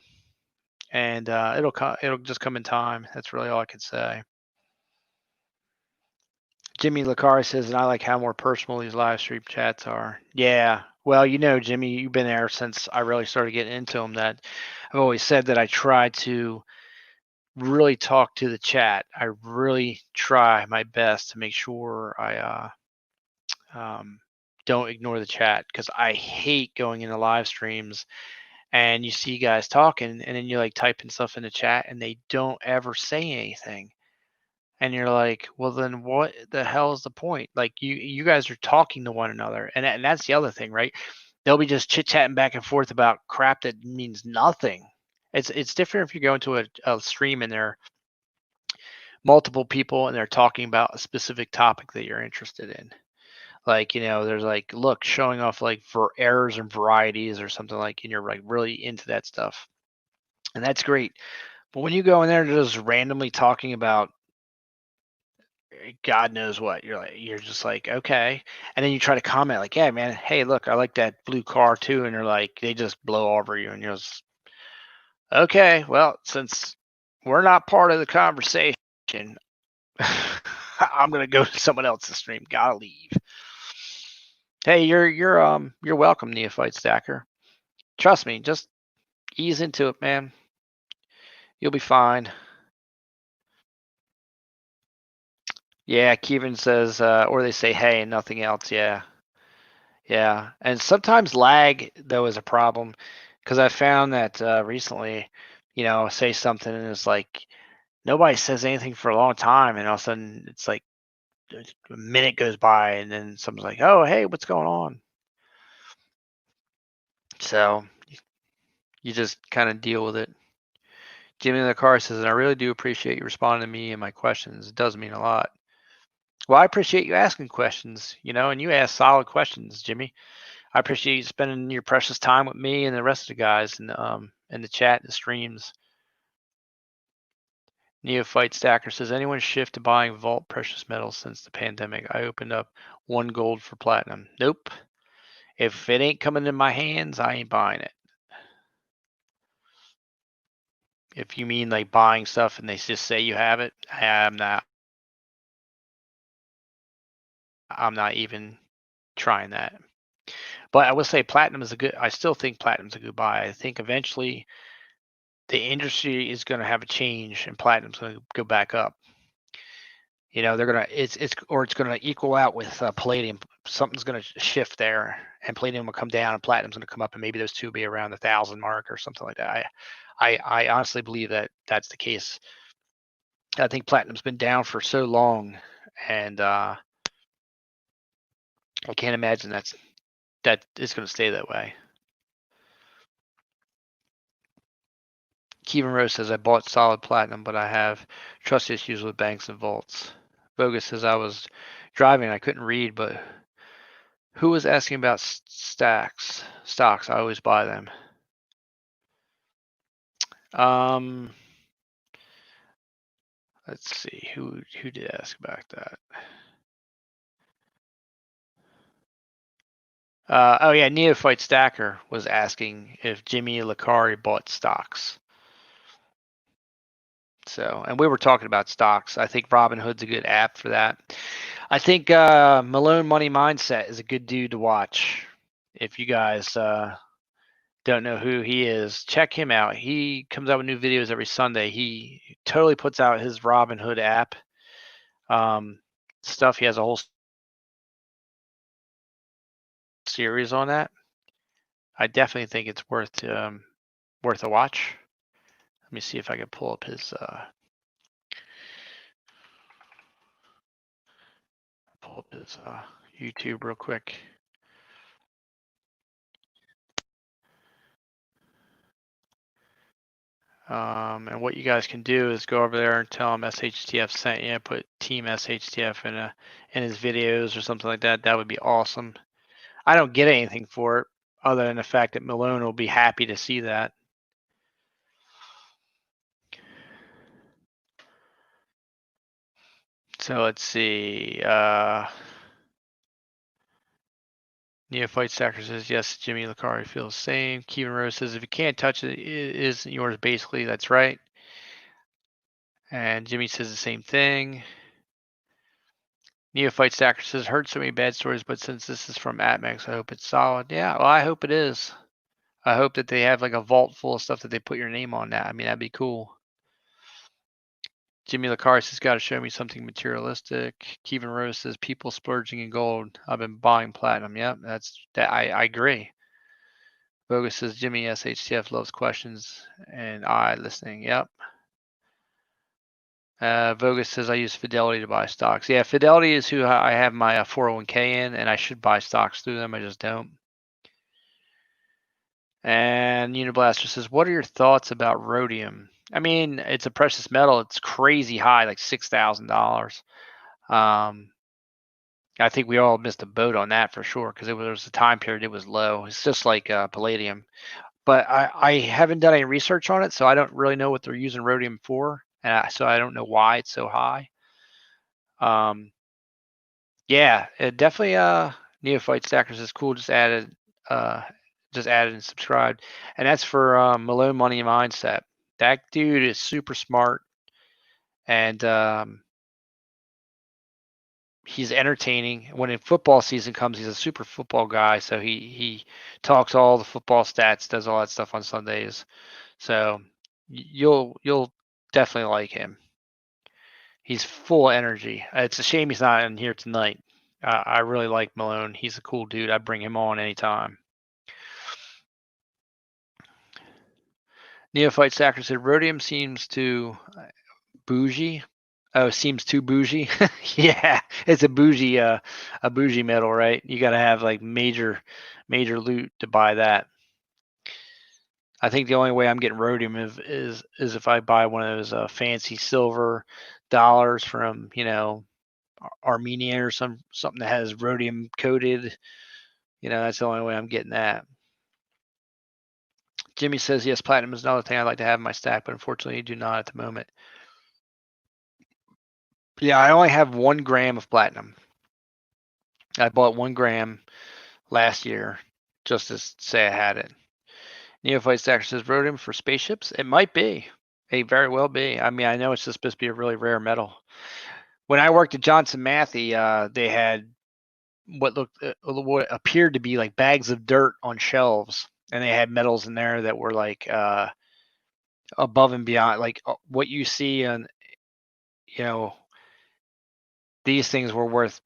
and it'll just come in time. That's really all I can say. Jimmy Lacari says, and I like how more personal these live stream chats are. Yeah. Well, Jimmy, you've been there since I really started getting into them. That I've always said that I try to really talk to the chat. I really try my best to make sure I don't ignore the chat, because I hate going into live streams and you see guys talking and then you like typing stuff in the chat and they don't ever say anything. And you're like, well, then what the hell is the point? Like you guys are talking to one another, and that's the other thing, right? They'll be just chit chatting back and forth about crap that means nothing. It's different if you go into a stream and there are multiple people and they're talking about a specific topic that you're interested in. Like, there's like, look, showing off like for errors and varieties or something, like, and you're like really into that stuff, and that's great. But when you go in there and just randomly talking about God knows what, you're just like, okay. And then you try to comment like, yeah, man, hey, look, I like that blue car too. And they're like, they just blow over you. And you're just, okay, well, since we're not part of the conversation, I'm going to go to someone else's stream. Gotta leave. Hey, you're welcome, Neophyte Stacker. Trust me, just ease into it, man. You'll be fine. Yeah, Kevin says, or they say, hey, and nothing else. Yeah. Yeah. And sometimes lag, though, is a problem, because I found that recently, say something and it's like nobody says anything for a long time. And all of a sudden it's like a minute goes by and then someone's like, oh, hey, what's going on? So you just kind of deal with it. Jimmy in the car says, and I really do appreciate you responding to me and my questions. It does mean a lot. Well, I appreciate you asking questions, and you ask solid questions, Jimmy. I appreciate you spending your precious time with me and the rest of the guys in the chat and the streams. Neophyte Stacker says, anyone shift to buying Vault precious metals since the pandemic? I opened up 1 gold for platinum. Nope. If it ain't coming in my hands, I ain't buying it. If you mean like buying stuff and they just say you have it, I'm not even trying that. But I will say platinum is I still think platinum's a good buy. I think eventually the industry is going to have a change and platinum's going to go back up. They're going to, it's going to equal out with palladium. Something's going to shift there and palladium will come down and platinum's going to come up, and maybe those two will be around the 1,000 mark or something like that. I honestly believe that that's the case. I think platinum's been down for so long, and I can't imagine that it's going to stay that way. Kevin Rose says I bought solid platinum, but I have trust issues with banks and vaults. Bogus says I was driving, I couldn't read, but who was asking about stocks? I always buy them. Let's see who did ask about that. Oh yeah, Neophyte Stacker was asking if Jimmy Lacari bought stocks. So, and we were talking about stocks. I think Robinhood's a good app for that. I think Malone Money Mindset is a good dude to watch. If you guys don't know who he is, check him out. He comes out with new videos every Sunday. He totally puts out his Robinhood app stuff. He has a whole series on that. I definitely think it's worth a watch. Let me see if I can pull up his YouTube real quick. And what you guys can do is go over there and tell him SHTF sent you. Put Team SHTF in his videos or something like that. That would be awesome. I don't get anything for it other than the fact that Malone will be happy to see that. So let's see. Neophyte Stacker says, yes, Jimmy Lacari feels the same. Kevin Rose says, if you can't touch it, it isn't yours, basically. That's right. And Jimmy says the same thing. Neophyte Stacker says, heard so many bad stories, but since this is from Atmex, I hope it's solid. Yeah, well, I hope it is. I hope that they have like a vault full of stuff that they put your name on that. I mean, that'd be cool. Jimmy Lacaris has got to show me something materialistic. Kevin Rose says people splurging in gold. I've been buying platinum. Yep, I agree. Bogus says Jimmy SHTF loves questions and I listening. Yep. Vogus says I use Fidelity to buy stocks. Yeah, Fidelity is who I have my 401k in, and I should buy stocks through them. I just don't. And Uniblaster says, what are your thoughts about rhodium? I mean, it's a precious metal. It's crazy high, like $6,000. I think we all missed a boat on that for sure because there was a time period it was low. It's just like palladium. But I haven't done any research on it, so I don't really know what they're using rhodium for. So I don't know why it's so high. Yeah, it definitely Neophyte Stackers is cool. Just added and subscribed. And that's for Malone Money Mindset. That dude is super smart and he's entertaining. When football season comes, he's a super football guy. So he talks all the football stats, does all that stuff on Sundays. So you'll definitely like him. He's full energy. It's a shame he's not in here tonight. I really like Malone. He's a cool dude. I'd bring him on anytime. Neophyte Stacker said rhodium seems too bougie. Oh, seems too bougie. Yeah, it's a bougie metal, right? You got to have like major loot to buy that. I think the only way I'm getting rhodium is if I buy one of those fancy silver dollars from Armenia or something that has rhodium coated. That's the only way I'm getting that. Jimmy says, yes, platinum is another thing I'd like to have in my stack, but unfortunately I do not at the moment. Yeah, I only have 1 gram of platinum. I bought 1 gram last year just to say I had it. Neophyte Stacker says, rhodium for spaceships? It might be. It very well be. I mean, I know it's just supposed to be a really rare metal. When I worked at Johnson Matthey, they had what appeared to be like bags of dirt on shelves, and they had metals in there that were like above and beyond, like what you see on, these things were worth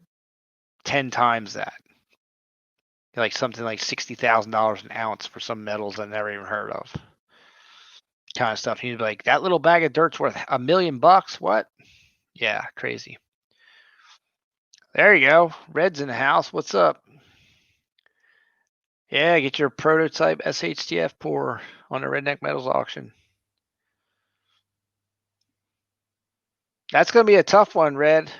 10 times that. Like something like $60,000 an ounce for some metals I never even heard of. Kind of stuff. You'd be like, that little bag of dirt's worth $1 million bucks? What? Yeah, crazy. There you go. Red's in the house. What's up? Yeah, get your prototype SHTF pour on the Redneck Metals auction. That's going to be a tough one, Red.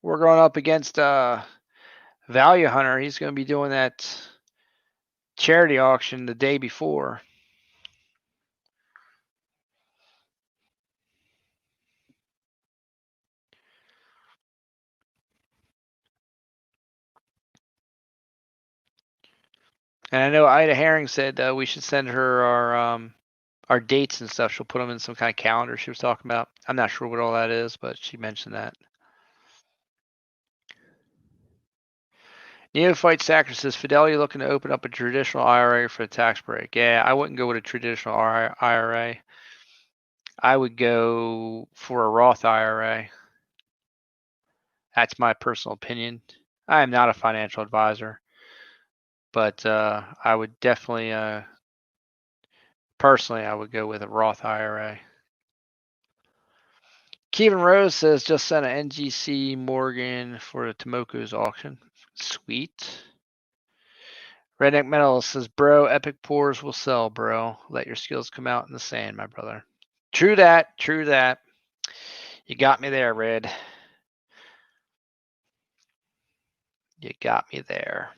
We're going up against Value Hunter. He's going to be doing that charity auction the day before. And I know Ida Herring said we should send her our dates and stuff. She'll put them in some kind of calendar she was talking about. I'm not sure what all that is, but she mentioned that. Neophyte Sacker says Fidelity looking to open up a traditional IRA for the tax break. Yeah, I wouldn't go with a traditional IRA. I would go for a Roth IRA. That's my personal opinion. I am not a financial advisor, but I would definitely, personally, I would go with a Roth IRA. Kevin Rose says just sent an NGC Morgan for the Tomoko's auction. Sweet. Redneck Metal says, bro, epic pours will sell, bro. Let your skills come out in the sand, my brother. True that. True that. You got me there, Red. You got me there.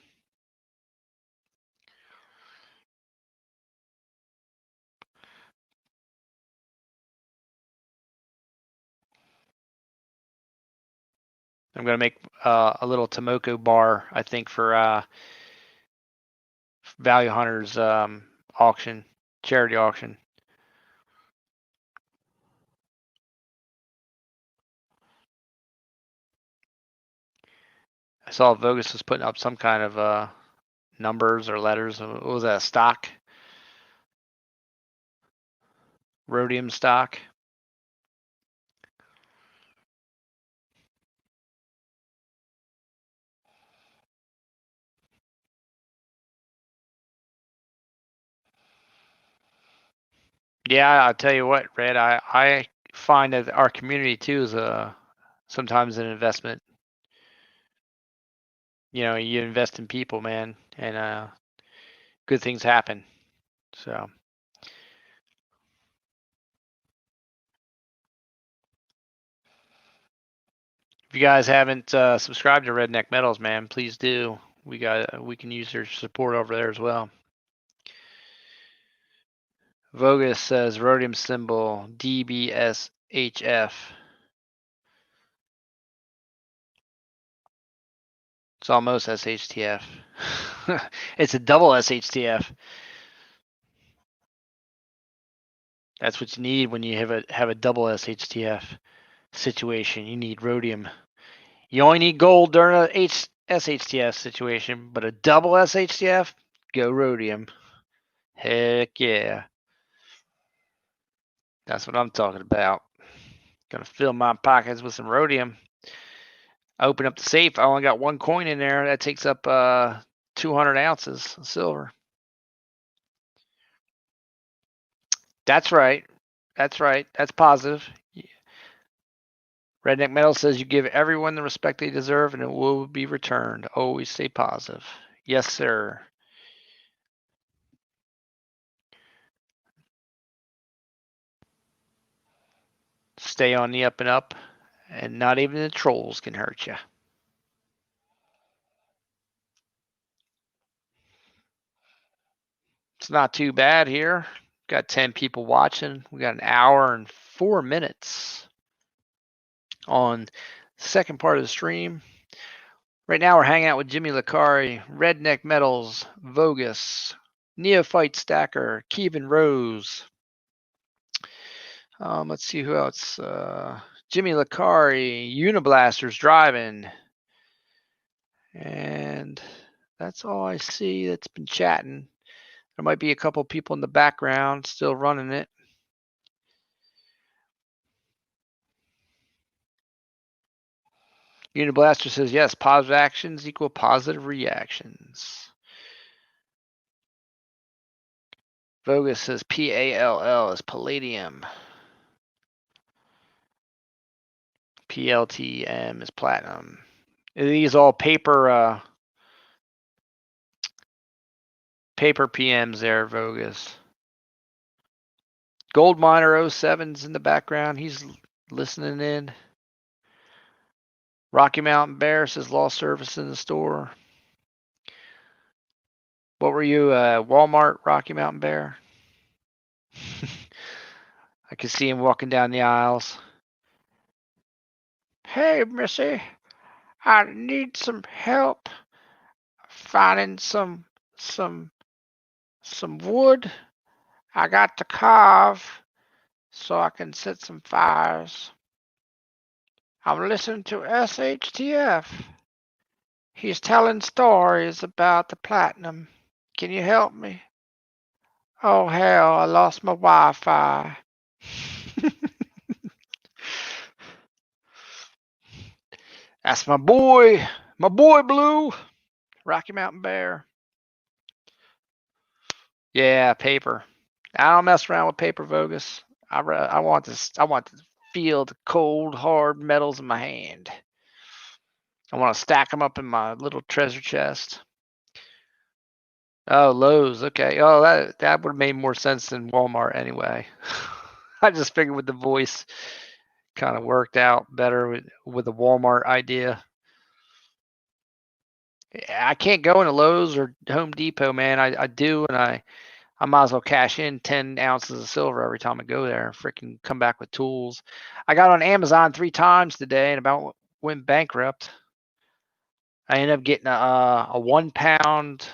I'm going to make a little Tomoko bar, I think, for Value Hunters auction, charity auction. I saw Vogus was putting up some kind of numbers or letters. What was that, stock? Rhodium stock. Yeah, I'll tell you what, Red, I find that our community too is sometimes an investment. You know, you invest in people, man, and good things happen. So if you guys haven't subscribed to Redneck Metals, man, please do. We can use your support over there as well. Vogus says rhodium symbol DBSHF. It's almost SHTF. It's a double SHTF. That's what you need when you have a double SHTF situation. You need rhodium. You only need gold during a SHTF situation, but a double SHTF, go rhodium. Heck yeah. That's what I'm talking about. Gonna fill my pockets with some rhodium. I open up the safe. I only got one coin in there. That takes up 200 ounces of silver. That's right. That's right. That's positive. Redneck Metal says you give everyone the respect they deserve and it will be returned. Always stay positive. Yes, sir. Stay on the up and up, and not even the trolls can hurt you. It's not too bad here. Got 10 people watching. We got an hour and 4 minutes on the second part of the stream. Right now we're hanging out with Jimmy Licari, Redneck Metals, Vogus, Neophyte Stacker, Kevin Rose. Let's see who else. Jimmy Licari, Uniblasters driving. And that's all I see that's been chatting. There might be a couple people in the background still running it. Uniblaster says, yes, positive actions equal positive reactions. Vogus says PALL is palladium. PLTM is platinum. Are these all paper PMs there, Vogus. Gold Miner 07's in the background. He's listening in. Rocky Mountain Bear says lost service in the store. What were you, Walmart, Rocky Mountain Bear? I could see him walking down the aisles. Hey, Missy, I need some help finding some wood. I got to carve so I can set some fires. I'm listening to SHTF. He's telling stories about the platinum. Can you help me? Oh hell, I lost my Wi-Fi. That's my boy Blue, Rocky Mountain Bear. Yeah, paper. I don't mess around with paper, Vogus. I want this. I want to feel the cold, hard metals in my hand. I want to stack them up in my little treasure chest. Oh, Lowe's. Okay. Oh, that would have made more sense than Walmart anyway. I just figured with the voice kind of worked out better with the Walmart idea. I can't go into Lowe's or Home Depot, man. I do, and I might as well cash in 10 ounces of silver every time I go there and freaking come back with tools. I got on Amazon 3 times today and about went bankrupt. I ended up getting a 1 pound.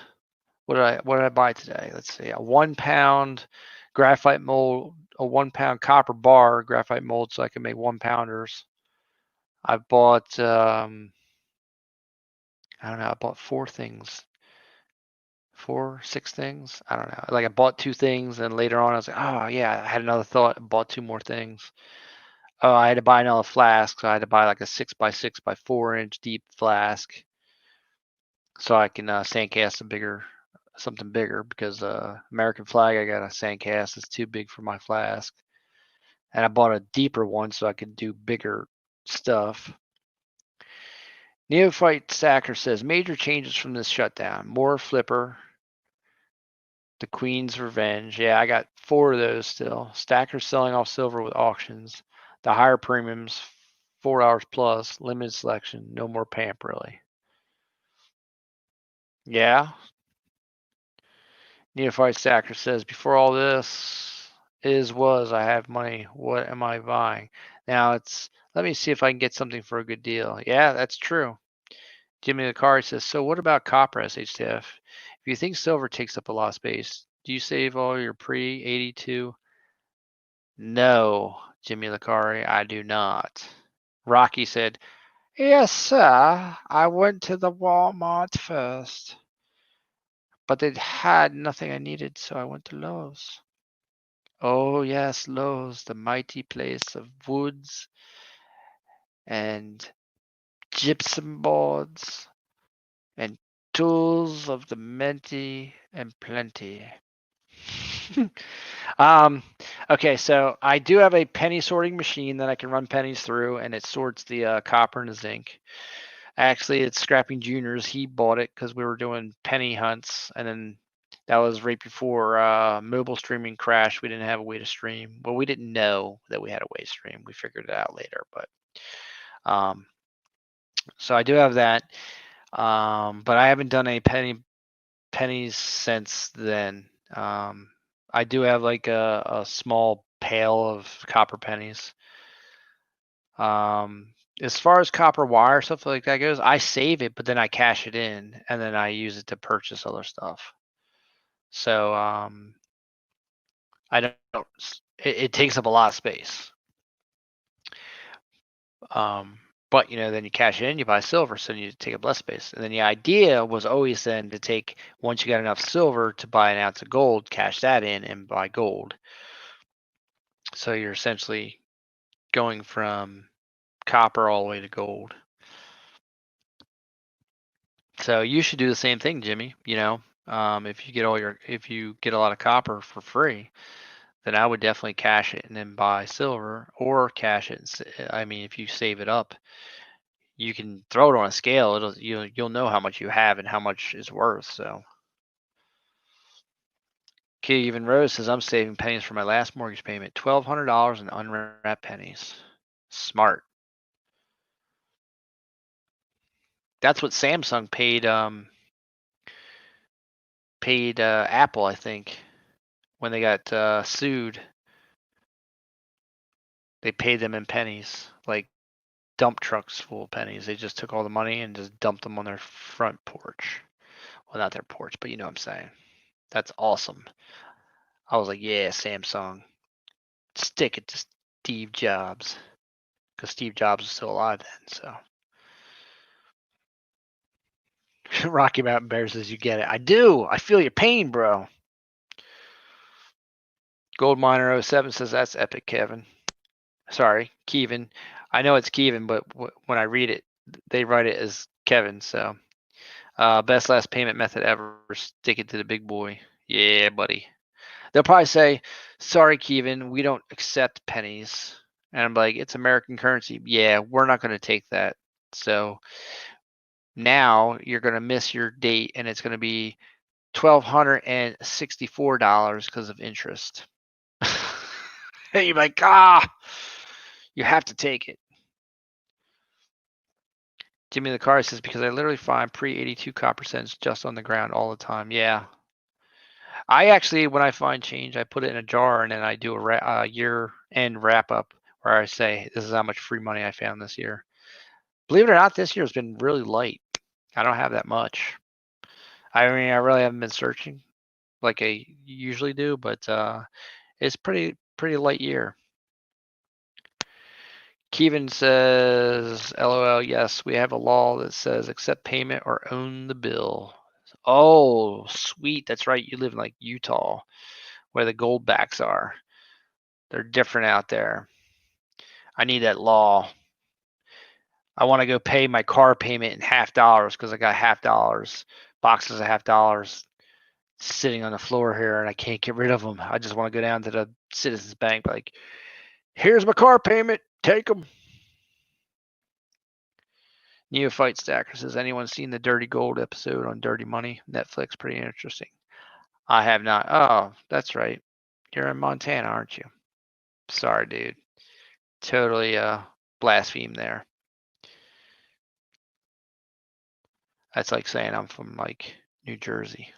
What did I buy today? Let's see, a 1 pound graphite mold, a 1 pound copper bar graphite mold, so I can make 1 pounders. I bought I don't know. I bought 4 things. 6 things. I don't know. Like I bought 2 things, and later on I was like, oh yeah, I had another thought. I bought 2 more things. Oh, I had to buy another flask, so I had to buy like a 6 by 6 by 4 inch deep flask, so I can sandcast something bigger because American flag I got a sandcast is too big for my flask, and I bought a deeper one so I could do bigger stuff. Neophyte Stacker says major changes from this shutdown. More flipper. The Queen's Revenge. Yeah, I got 4 of those still. Stackers selling off silver with auctions. The higher premiums, $4 plus, limited selection, no more pamp really. Yeah. Neophyte Stacker says, before all this was, I have money. What am I buying? Now let me see if I can get something for a good deal. Yeah, that's true. Jimmy the Car says, so what about copper, SHTF? If you think silver takes up a lot of space, do you save all your pre-82? No, Jimmy Licari, I do not. Rocky said, yes, sir. I went to the Walmart first, but they had nothing I needed, so I went to Lowe's. Oh, yes, Lowe's, the mighty place of woods and gypsum boards and tools of the many and plenty. Okay, so I do have a penny sorting machine that I can run pennies through, and it sorts the copper and the zinc. Actually, it's Scrapping Juniors. He bought it because we were doing penny hunts, and then that was right before mobile streaming crashed. We didn't have a way to stream. Well, we didn't know that we had a way to stream. We figured it out later, but so I do have that. But I haven't done any pennies since then. I do have like a small pail of copper pennies. As far as copper wire stuff like that goes, I save it, but then I cash it in, and then I use it to purchase other stuff. So I don't. It takes up a lot of space. But then you cash it in, you buy silver, so you take up less space. And then the idea was always then to take, once you got enough silver to buy an ounce of gold, cash that in and buy gold. So you're essentially going from copper all the way to gold. So you should do the same thing, Jimmy. If you get a lot of copper for free, then I would definitely cash it and then buy silver, or cash it. I mean, if you save it up, you can throw it on a scale. You'll know how much you have and how much is worth. So, Keegan Rose says I'm saving pennies for my last mortgage payment. $1,200 in unwrapped pennies. Smart. That's what Samsung paid Apple, I think, when they got sued. They paid them in pennies, like dump trucks full of pennies. They just took all the money and just dumped them on their front porch. Well, not their porch, but you know what I'm saying. That's awesome. I was like, yeah, Samsung, stick it to Steve Jobs, because Steve Jobs was still alive then. So Rocky Mountain Bear says you get it. I do. I feel your pain, bro. Goldminer 07 says that's epic, Kevin. Sorry, Kevin. I know it's Kevin, but when I read it, they write it as Kevin. So, best last payment method ever. Stick it to the big boy. Yeah, buddy. They'll probably say, "Sorry, Kevin, we don't accept pennies." And I'm like, "It's American currency." Yeah, we're not going to take that. So now you're going to miss your date, and it's going to be $1,264 because of interest. And you're like, you have to take it. Jimmy the Car says, because I literally find pre-82 copper cents just on the ground all the time. Yeah. I actually, when I find change, I put it in a jar and then I do a year-end wrap-up where I say, this is how much free money I found this year. Believe it or not, this year has been really light. I don't have that much. I mean, I really haven't been searching like I usually do, but it's pretty light year. Kevin says, LOL, yes, we have a law that says accept payment or own the bill. Oh, sweet. That's right. You live in like Utah where the gold backs are. They're different out there. I need that law. I want to go pay my car payment in $50 because I got $50, boxes of $50 sitting on the floor here and I can't get rid of them. I just want to go down to the Citizens Bank, like, here's my car payment. Take them. Neophyte Stacker says, anyone seen the Dirty Gold episode on Dirty Money? Netflix, pretty interesting. I have not. Oh, that's right. You're in Montana, aren't you? Sorry, dude. Totally blaspheme there. That's like saying I'm from like New Jersey.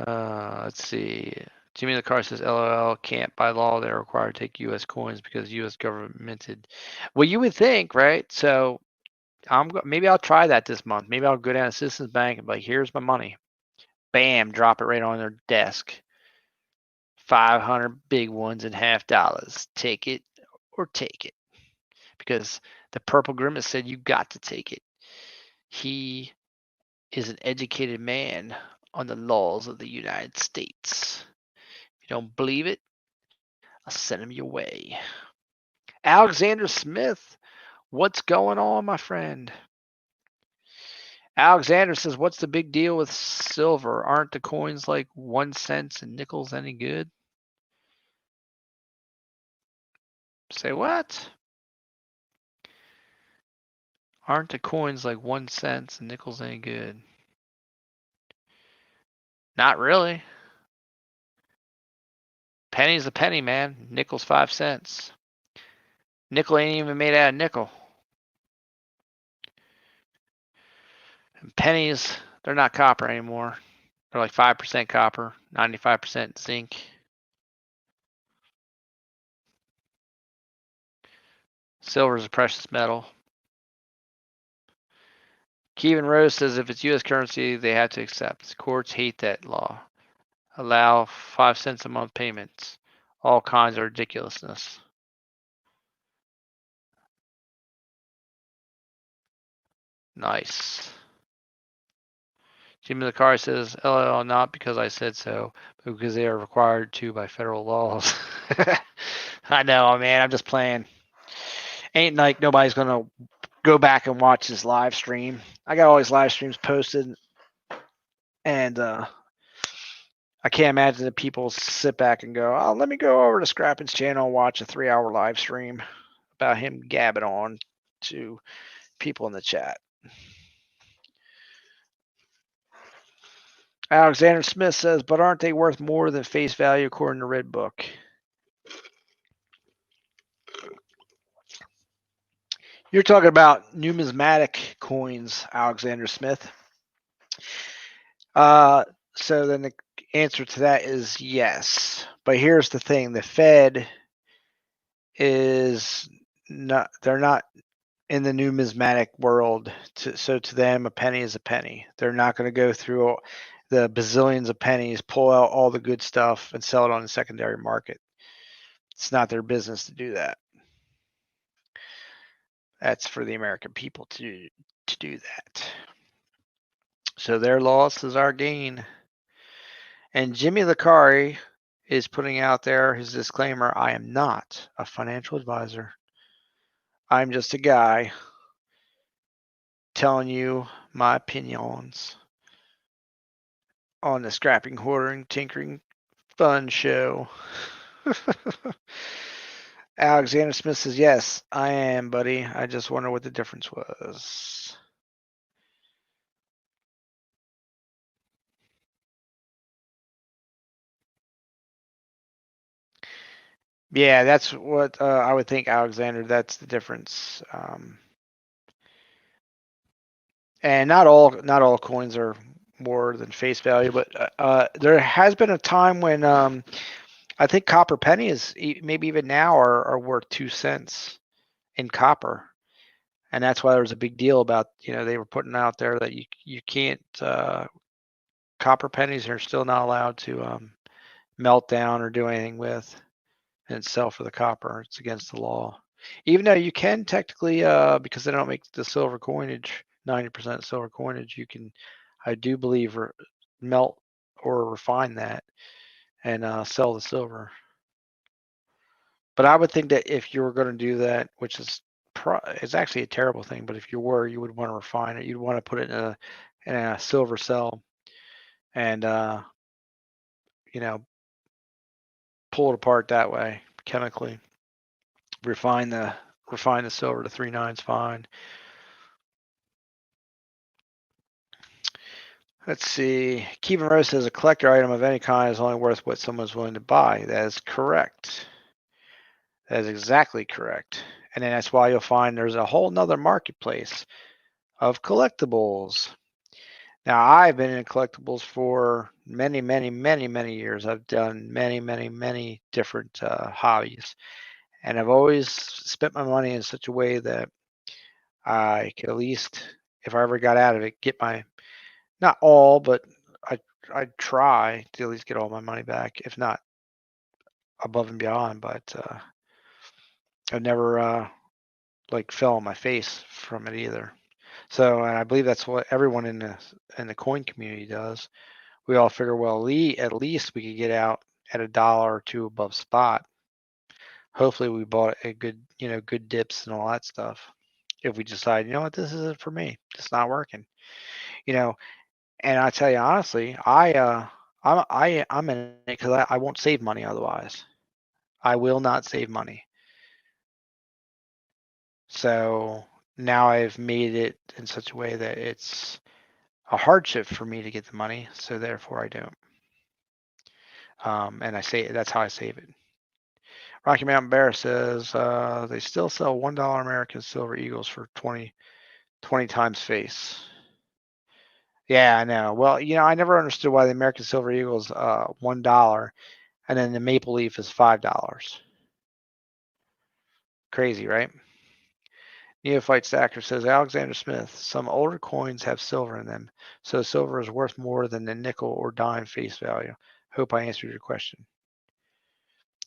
Let's see. Jimmy the Car says, LOL, can't by law they're required to take U.S. coins because U.S. government minted. Well, you would think, right? So maybe I'll try that this month. Maybe I'll go down to Citizens Bank and be like, here's my money. Bam, drop it right on their desk. 500 big ones and $50. Take it or take it. Because the Purple Grimace said you got to take it. He is an educated man on the laws of the United States. If you don't believe it, I'll send him your way. Alexander Smith, what's going on, my friend? Alexander says, what's the big deal with silver? Aren't the coins like 1 cent and nickels any good? Say what? Aren't the coins like 1 cent and nickels any good? Not really. Penny's a penny, man. Nickel's 5 cents. Nickel ain't even made out of nickel. And pennies, they're not copper anymore. They're like 5% copper, 95% zinc. Silver is a precious metal. Kevin Rose says if it's U.S. currency, they have to accept. Courts hate that law. Allow 5 cents a month payments. All kinds of ridiculousness. Nice. Jimmy the Car says, LOL, not because I said so, but because they are required to by federal laws. I know, man. I'm just playing. Ain't like nobody's going to go back and watch this live stream. I got all these live streams posted, and I can't imagine that people sit back and go, oh, let me go over to Scrappin's channel and watch a 3-hour live stream about him gabbing on to people in the chat. Alexander Smith says, but aren't they worth more than face value according to Red Book? You're talking about numismatic coins, Alexander Smith. So then the answer to that is yes. But here's the thing: the Fed is not. They're not in the numismatic world. So to them, a penny is a penny. They're not going to go through the bazillions of pennies, pull out all the good stuff, and sell it on the secondary market. It's not their business to do that. That's for the American people to do that. So their loss is our gain. And Jimmy Licari is putting out there his disclaimer: I am not a financial advisor. I'm just a guy telling you my opinions on the Scrapping, Hoarding, Tinkering Fun show. Alexander Smith says, yes, I am, buddy. I just wonder what the difference was. Yeah, that's what I would think, Alexander. That's the difference. And not all coins are more than face value, but there has been a time when I think copper penny is maybe even now are worth 2 cents in copper, and that's why there was a big deal about they were putting out there that you can't copper pennies are still not allowed to melt down or do anything with and sell for the copper. It's against the law, even though you can technically because they don't make the silver coinage 90% silver coinage. You can, I do believe, melt or refine that and sell the silver. But I would think that if you were going to do that, which is it's actually a terrible thing, but if you were, you would want to refine it. You'd want to put it in a silver cell and pull it apart that way chemically. Refine the silver to 3/9 fine. Let's see. Keevan Rose says a collector item of any kind is only worth what someone's willing to buy. That is correct. That is exactly correct. And then that's why you'll find there's a whole nother marketplace of collectibles. Now, I've been in collectibles for many, many, many, many years. I've done many, many, many different hobbies. And I've always spent my money in such a way that I could at least, if I ever got out of it, get my, not all, but I'd try to at least get all my money back, if not above and beyond. But I've never like fell on my face from it either. So, and I believe that's what everyone in the coin community does. We all figure, well, at least we could get out at $1 or $2 above spot. Hopefully, we bought a good, good dips and all that stuff. If we decide, what, this isn't for me, it's not working, and I tell you honestly, I'm in it because I won't save money otherwise. I will not save money. So now I've made it in such a way that it's a hardship for me to get the money, so therefore I don't. And I say that's how I save it. Rocky Mountain Bear says they still sell $1 American Silver Eagles for 20 times face. Yeah, I know. Well, I never understood why the American Silver Eagle is $1 and then the Maple Leaf is $5. Crazy, right? Neophyte Stacker says Alexander Smith, some older coins have silver in them, so silver is worth more than the nickel or dime face value. Hope I answered your question.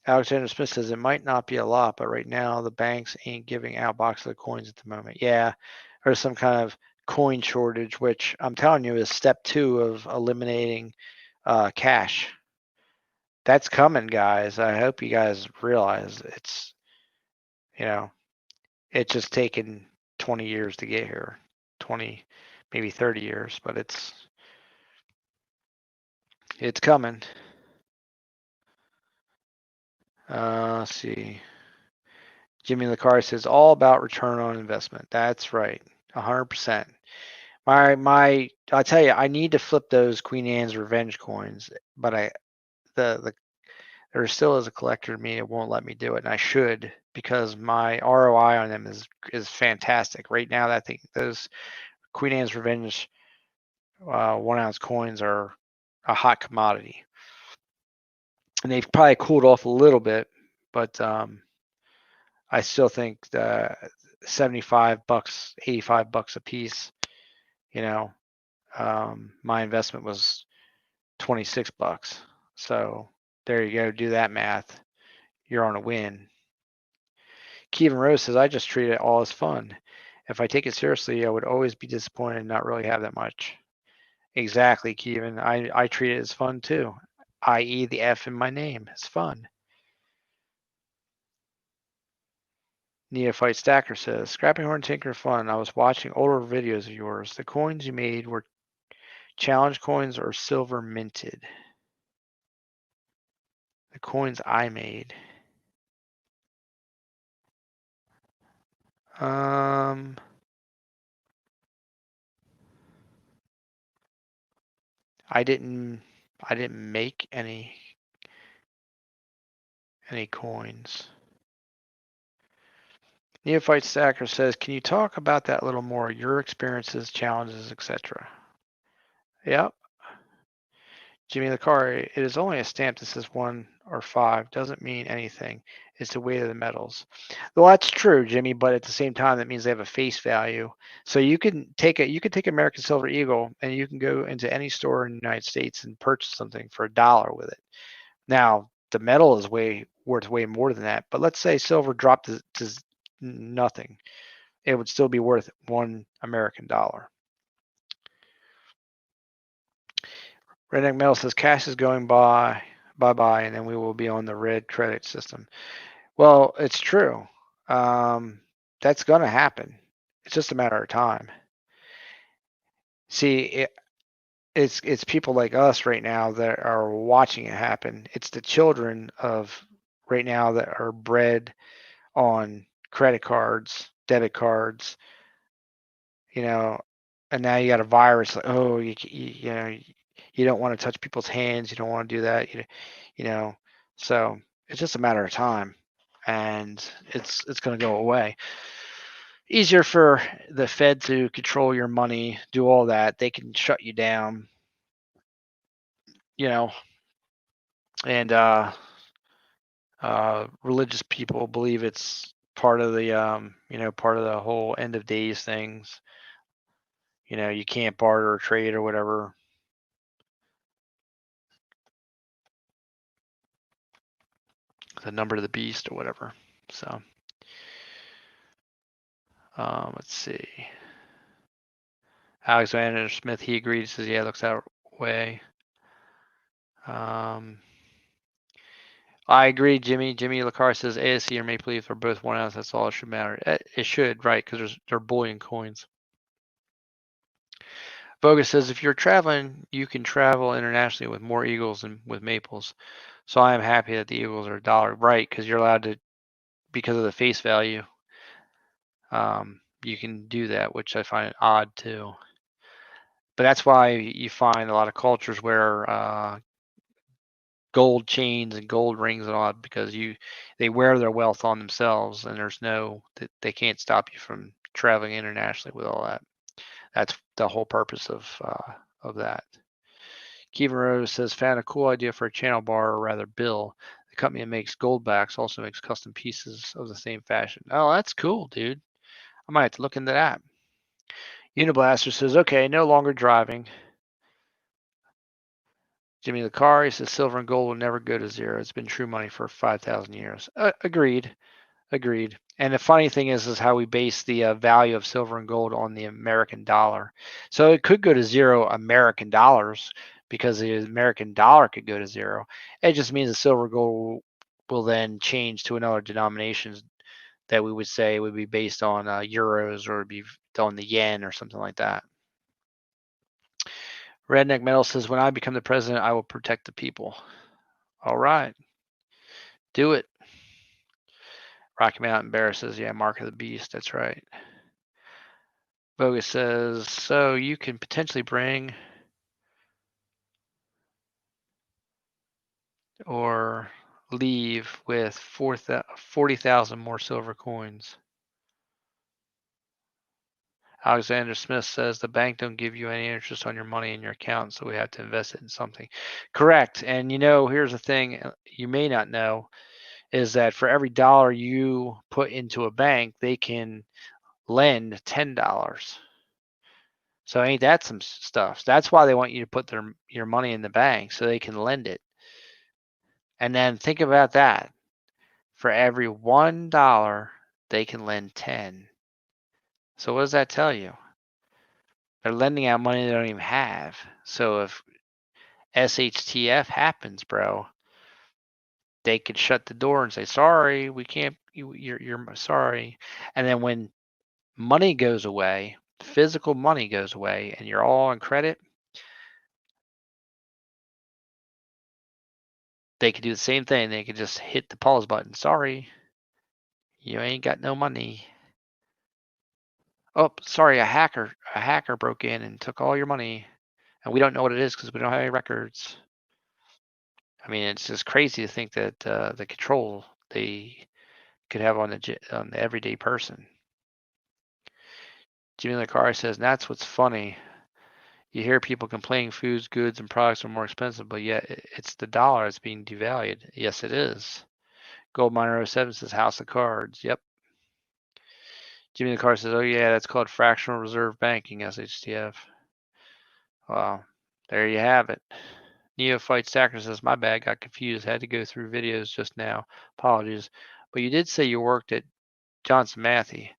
Alexander Smith says it might not be a lot, but right now the banks ain't giving out boxes of coins at the moment. Yeah, there's some kind of coin shortage, which I'm telling you is step 2 of eliminating cash. That's coming, guys. I hope you guys realize it's, it's just taken 20 years to get here, 20, maybe 30 years, but it's coming. Let's see. Jimmy Licari says all about return on investment. That's right, 100%. I tell you, I need to flip those Queen Anne's Revenge coins, but there still is a collector in me. It won't let me do it, and I should because my ROI on them is fantastic. Right now, I think those Queen Anne's Revenge 1 ounce coins are a hot commodity. And they've probably cooled off a little bit, but I still think $75, $85 a piece, my investment was $26. So there you go. Do that math. You're on a win. Kevin Rose says, I just treat it all as fun. If I take it seriously, I would always be disappointed and not really have that much. Exactly, Kevin. I treat it as fun too, i.e. the F in my name. It's fun. Neophyte Stacker says, Scrapping Horn Tinker fun. I was watching older videos of yours. The coins you made were challenge coins or silver minted? The coins I made. I didn't make any coins. Neophyte Stacker says, can you talk about that a little more? Your experiences, challenges, etc. Yep. Jimmy Lacari, it is only a stamp that says 1 or 5. Doesn't mean anything. It's the weight of the metals. Well, that's true, Jimmy, but at the same time, that means they have a face value. So you can take American Silver Eagle and you can go into any store in the United States and purchase something for $1 with it. Now, the metal is worth way more than that. But let's say silver dropped to nothing. It would still be worth $1 American dollar. Redneck Metal says cash is going bye, and then we will be on the red credit system. Well, it's true. That's going to happen. It's just a matter of time. See, it's people like us right now that are watching it happen. It's the children of right now that are bred on credit cards, debit cards, and now you got a virus like, oh, you don't want to touch people's hands, you don't want to do that, so it's just a matter of time, and it's going to go away. Easier for the Fed to control your money, do all that. They can shut you down, and religious people believe it's part of the part of the whole end of days things. You can't barter or trade or whatever. The number of the beast or whatever. So let's see. Alexander Smith, he agreed. He says, yeah, it looks that way. I agree, Jimmy. Jimmy Lacar says ASE or Maple Leaf are both 1 ounce. That's all it should matter. It should, right? Because they're bullion coins. Bogus says if you're traveling, you can travel internationally with more eagles than with maples. So I am happy that the eagles are $1, right? Because you're allowed to, because of the face value. You can do that, which I find odd too. But that's why you find a lot of cultures where gold chains and gold rings and all that, because they wear their wealth on themselves, and they can't stop you from traveling internationally with all that. That's the whole purpose of that. Kevin Rose says, found a cool idea for a channel bar, or rather Bill. The company that makes gold backs also makes custom pieces of the same fashion. Oh, that's cool, dude. I might have to look into that. Uniblaster says, okay, no longer driving. Jimmy Lacari says silver and gold will never go to zero. It's been true money for 5,000 years. Agreed. And the funny thing is how we base the value of silver and gold on the American dollar. So it could go to zero American dollars because the American dollar could go to zero. It just means the silver and gold will then change to another denomination that we would say would be based on euros, or be on the yen or something like that. Redneck Metal says, when I become the president, I will protect the people. All right. Do it. Rocky Mountain Bear says, yeah, Mark of the Beast. That's right. Bogus says, so you can potentially bring or leave with 40,000 more silver coins. Alexander Smith says the bank don't give you any interest on your money in your account, so we have to invest it in something. Correct. And here's the thing you may not know is that for every dollar you put into a bank, they can lend $10. So ain't that some stuff? That's why they want you to put your money in the bank so they can lend it. And then think about that. For every $1, they can lend 10. So what does that tell you? They're lending out money they don't even have. So if SHTF happens, bro, they could shut the door and say, "Sorry, we can't. You're sorry." And then when money goes away, physical money goes away, and you're all on credit, they could do the same thing. They could just hit the pause button. Sorry, you ain't got no money. Oh, sorry, a hacker broke in and took all your money, and we don't know what it is because we don't have any records. I mean, it's just crazy to think that the control they could have on the everyday person. Jimmy LaCar says, that's what's funny. You hear people complaining foods, goods, and products are more expensive, but yet it's the dollar that's being devalued. Yes, it is. Goldminer07 says, House of Cards. Yep. Jimmy LaCar says, oh, yeah, that's called fractional reserve banking, SHTF. Well, there you have it. Neophyte Stacker says, my bad, got confused. Had to go through videos just now. Apologies. But you did say you worked at Johnson Matthey.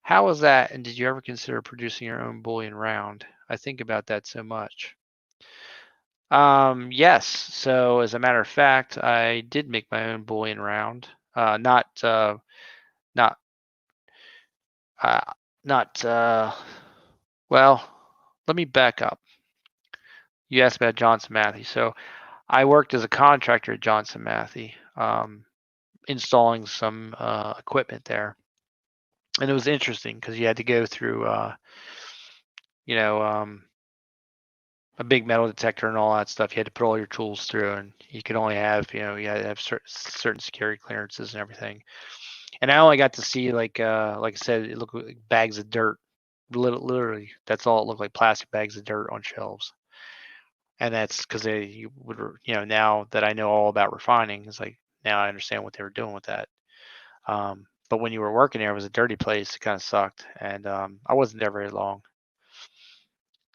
How was that, and did you ever consider producing your own Boolean round? I think about that so much. Yes. So as a matter of fact, I did make my own Boolean round. Not well, let me back up. You asked about Johnson Matthey. So I worked as a contractor at Johnson Matthey, installing some equipment there. And it was interesting because you had to go through, a big metal detector and all that stuff. You had to put all your tools through, and you could only have, you had to have certain security clearances and everything. And I only got to see like I said, it looked like bags of dirt. Literally, that's all it looked like, plastic bags of dirt on shelves. And that's because you would, now that I know all about refining, it's like now I understand what they were doing with that. But when you were working there, it was a dirty place. It kind of sucked, and I wasn't there very long.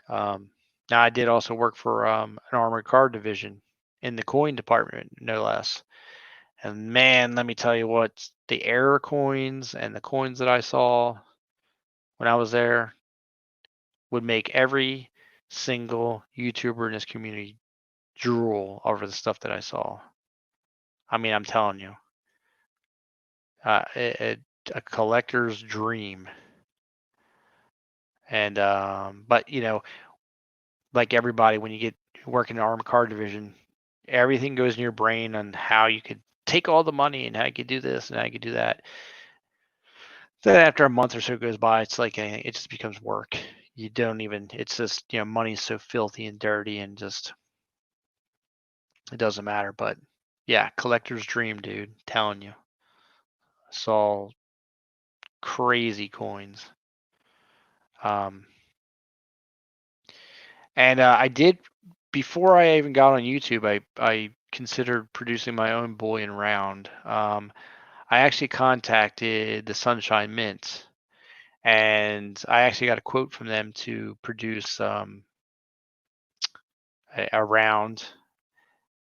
Now I did also work for an armored car division in the coin department, no less. And man, let me tell you what, the error coins and the coins that I saw when I was there would make every single YouTuber in this community drool over the stuff that I saw. I mean, I'm telling you, a collector's dream. And but like everybody, when you get working in the armored car division, everything goes in your brain on how you could take all the money and how you could do this and how you could do that. Then after a month or so goes by, it's like it just becomes work. You don't even. It's just money's so filthy and dirty and just it doesn't matter. But yeah, collector's dream, dude. Telling you, saw crazy coins. And I did before I even got on YouTube. I considered producing my own Boolean round. I actually contacted the Sunshine Mint, and I actually got a quote from them to produce a round,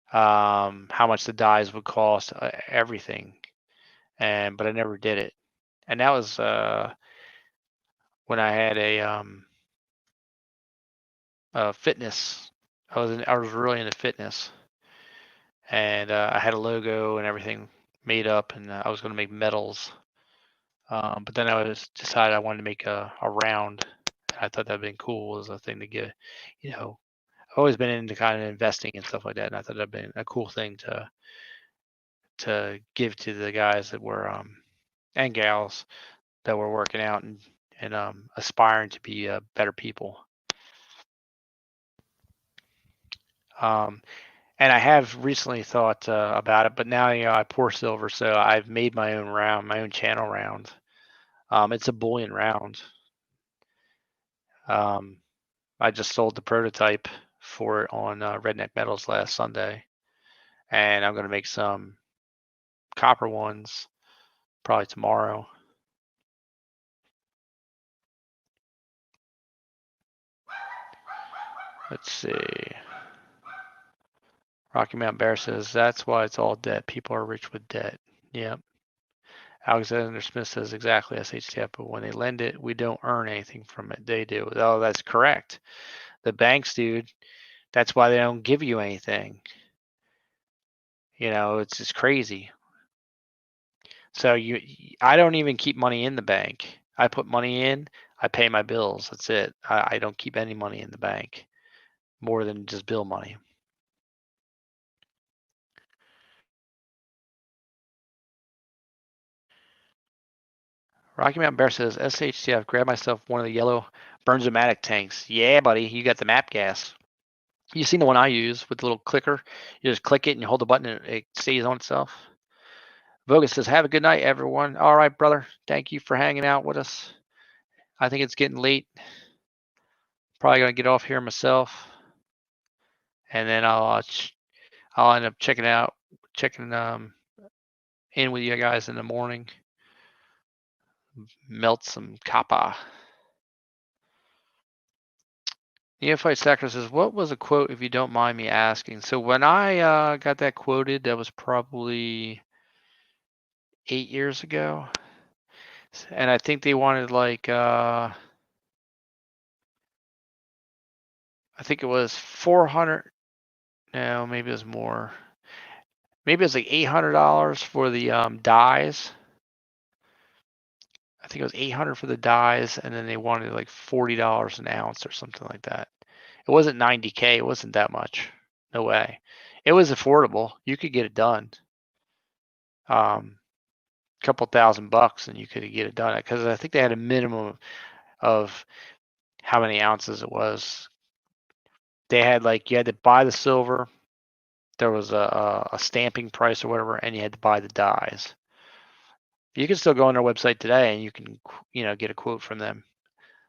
how much the dies would cost, everything, but I never did it. And that was when I had a fitness. I was really into fitness, and I had a logo and everything made up, and I was going to make medals. But then I decided I wanted to make a round. I thought that'd been cool as a thing to get. I've always been into kind of investing and stuff like that, and I thought that'd been a cool thing to give to the guys that were and gals that were working out and aspiring to be better people. And I have recently thought about it, but now I pour silver, so I've made my own round, my own channel round. It's a bullion round. I just sold the prototype for it on Redneck Metals last Sunday, and I'm gonna make some copper ones probably tomorrow. Let's see. Rocky Mountain Bear says that's why it's all debt. People are rich with debt. Yep. Alexander Smith says exactly SHTF, but when they lend it, we don't earn anything from it. They do. Oh, that's correct. The banks, dude. That's why they don't give you anything. It's just crazy. So I don't even keep money in the bank. I put money in, I pay my bills. That's it. I don't keep any money in the bank more than just bill money. Rocky Mountain Bear says, SHTF, grab myself one of the yellow Bernzomatic tanks. Yeah, buddy, you got the map gas. You seen the one I use with the little clicker? You just click it and you hold the button and it stays on itself. Vogus says, have a good night, everyone. All right, brother. Thank you for hanging out with us. I think it's getting late. Probably gonna get off here myself, and then I'll end up checking in with you guys in the morning. Melt some copper. Neophyte Stacker says, what was a quote, if you don't mind me asking? So when I got that quoted, that was probably 8 years ago. And I think they wanted like, I think it was 400. No, maybe it was more. Maybe it was like $800 for the dies. I think it was 800 for the dies, and then they wanted like $40 an ounce or something like that. It wasn't 90K. It wasn't that much. No way. It was affordable. You could get it done. Couple $1,000 and you could get it done, because I think they had a minimum of how many ounces it was. They had you had to buy the silver. There was a stamping price or whatever, and you had to buy the dies. You can still go on their website today and you can get a quote from them.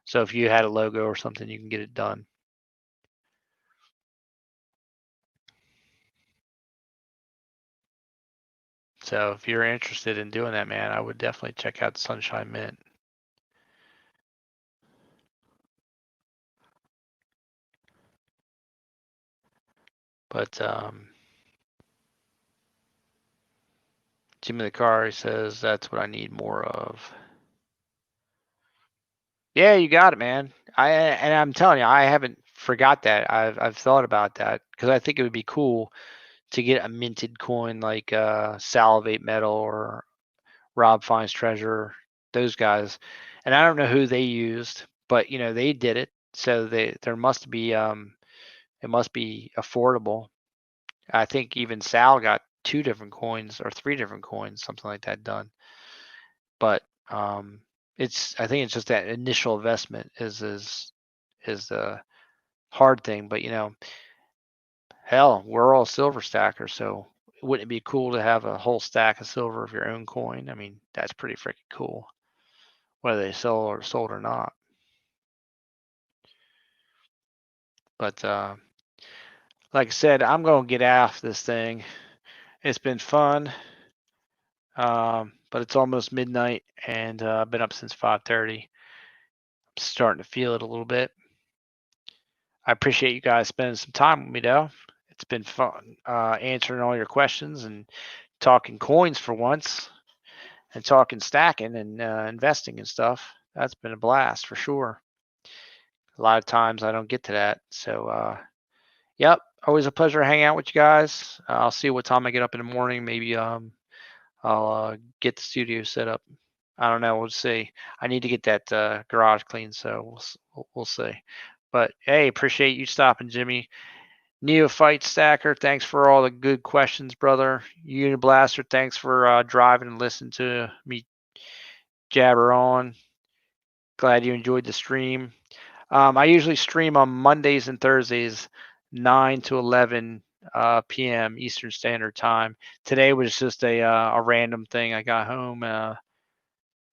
So if you had a logo or something, you can get it done. So if you're interested in doing that, man, I would definitely check out Sunshine Mint. But Jimmy the Car says that's what I need more of. Yeah, you got it, man. I'm telling you, I haven't forgot that. I've thought about that because I think it would be cool to get a minted coin like Salivate Metal or Rob Finds Treasure, those guys. And I don't know who they used, but they did it, so there must be it must be affordable. I think even Sal got 2 different coins or 3 different coins, something like that done. But I think it's just that initial investment is the hard thing. But hell, we're all silver stackers, so wouldn't it be cool to have a whole stack of silver of your own coin? I mean, that's pretty freaking cool, whether they sold or not. But like I said, I'm gonna get off this thing. It's been fun, but it's almost midnight, and I've been up since 5:30. I'm starting to feel it a little bit. I appreciate you guys spending some time with me, though. It's been fun answering all your questions and talking coins for once, and talking stacking and investing and stuff. That's been a blast for sure. A lot of times I don't get to that. So, yep, always a pleasure to hang out with you guys. I'll see what time I get up in the morning. Maybe I'll get the studio set up. I don't know. We'll see. I need to get that garage clean, so we'll see. But hey, appreciate you stopping, Jimmy. Neophyte Stacker, thanks for all the good questions, brother. Uniblaster, thanks for driving and listening to me jabber on. Glad you enjoyed the stream. I usually stream on Mondays and Thursdays, 9 to 11 p.m. Eastern Standard Time. Today was just a random thing. I got home at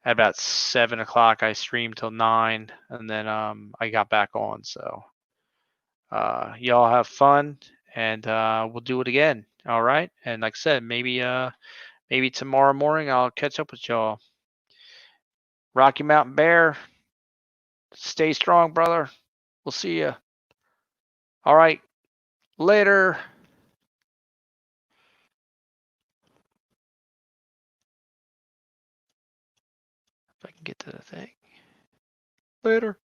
about 7 o'clock. I streamed till 9, and then I got back on. So y'all have fun, and we'll do it again. All right. And like I said, maybe tomorrow morning I'll catch up with y'all. Rocky Mountain Bear, stay strong, brother. We'll see you. All right. Later. If I can get to the thing. Later.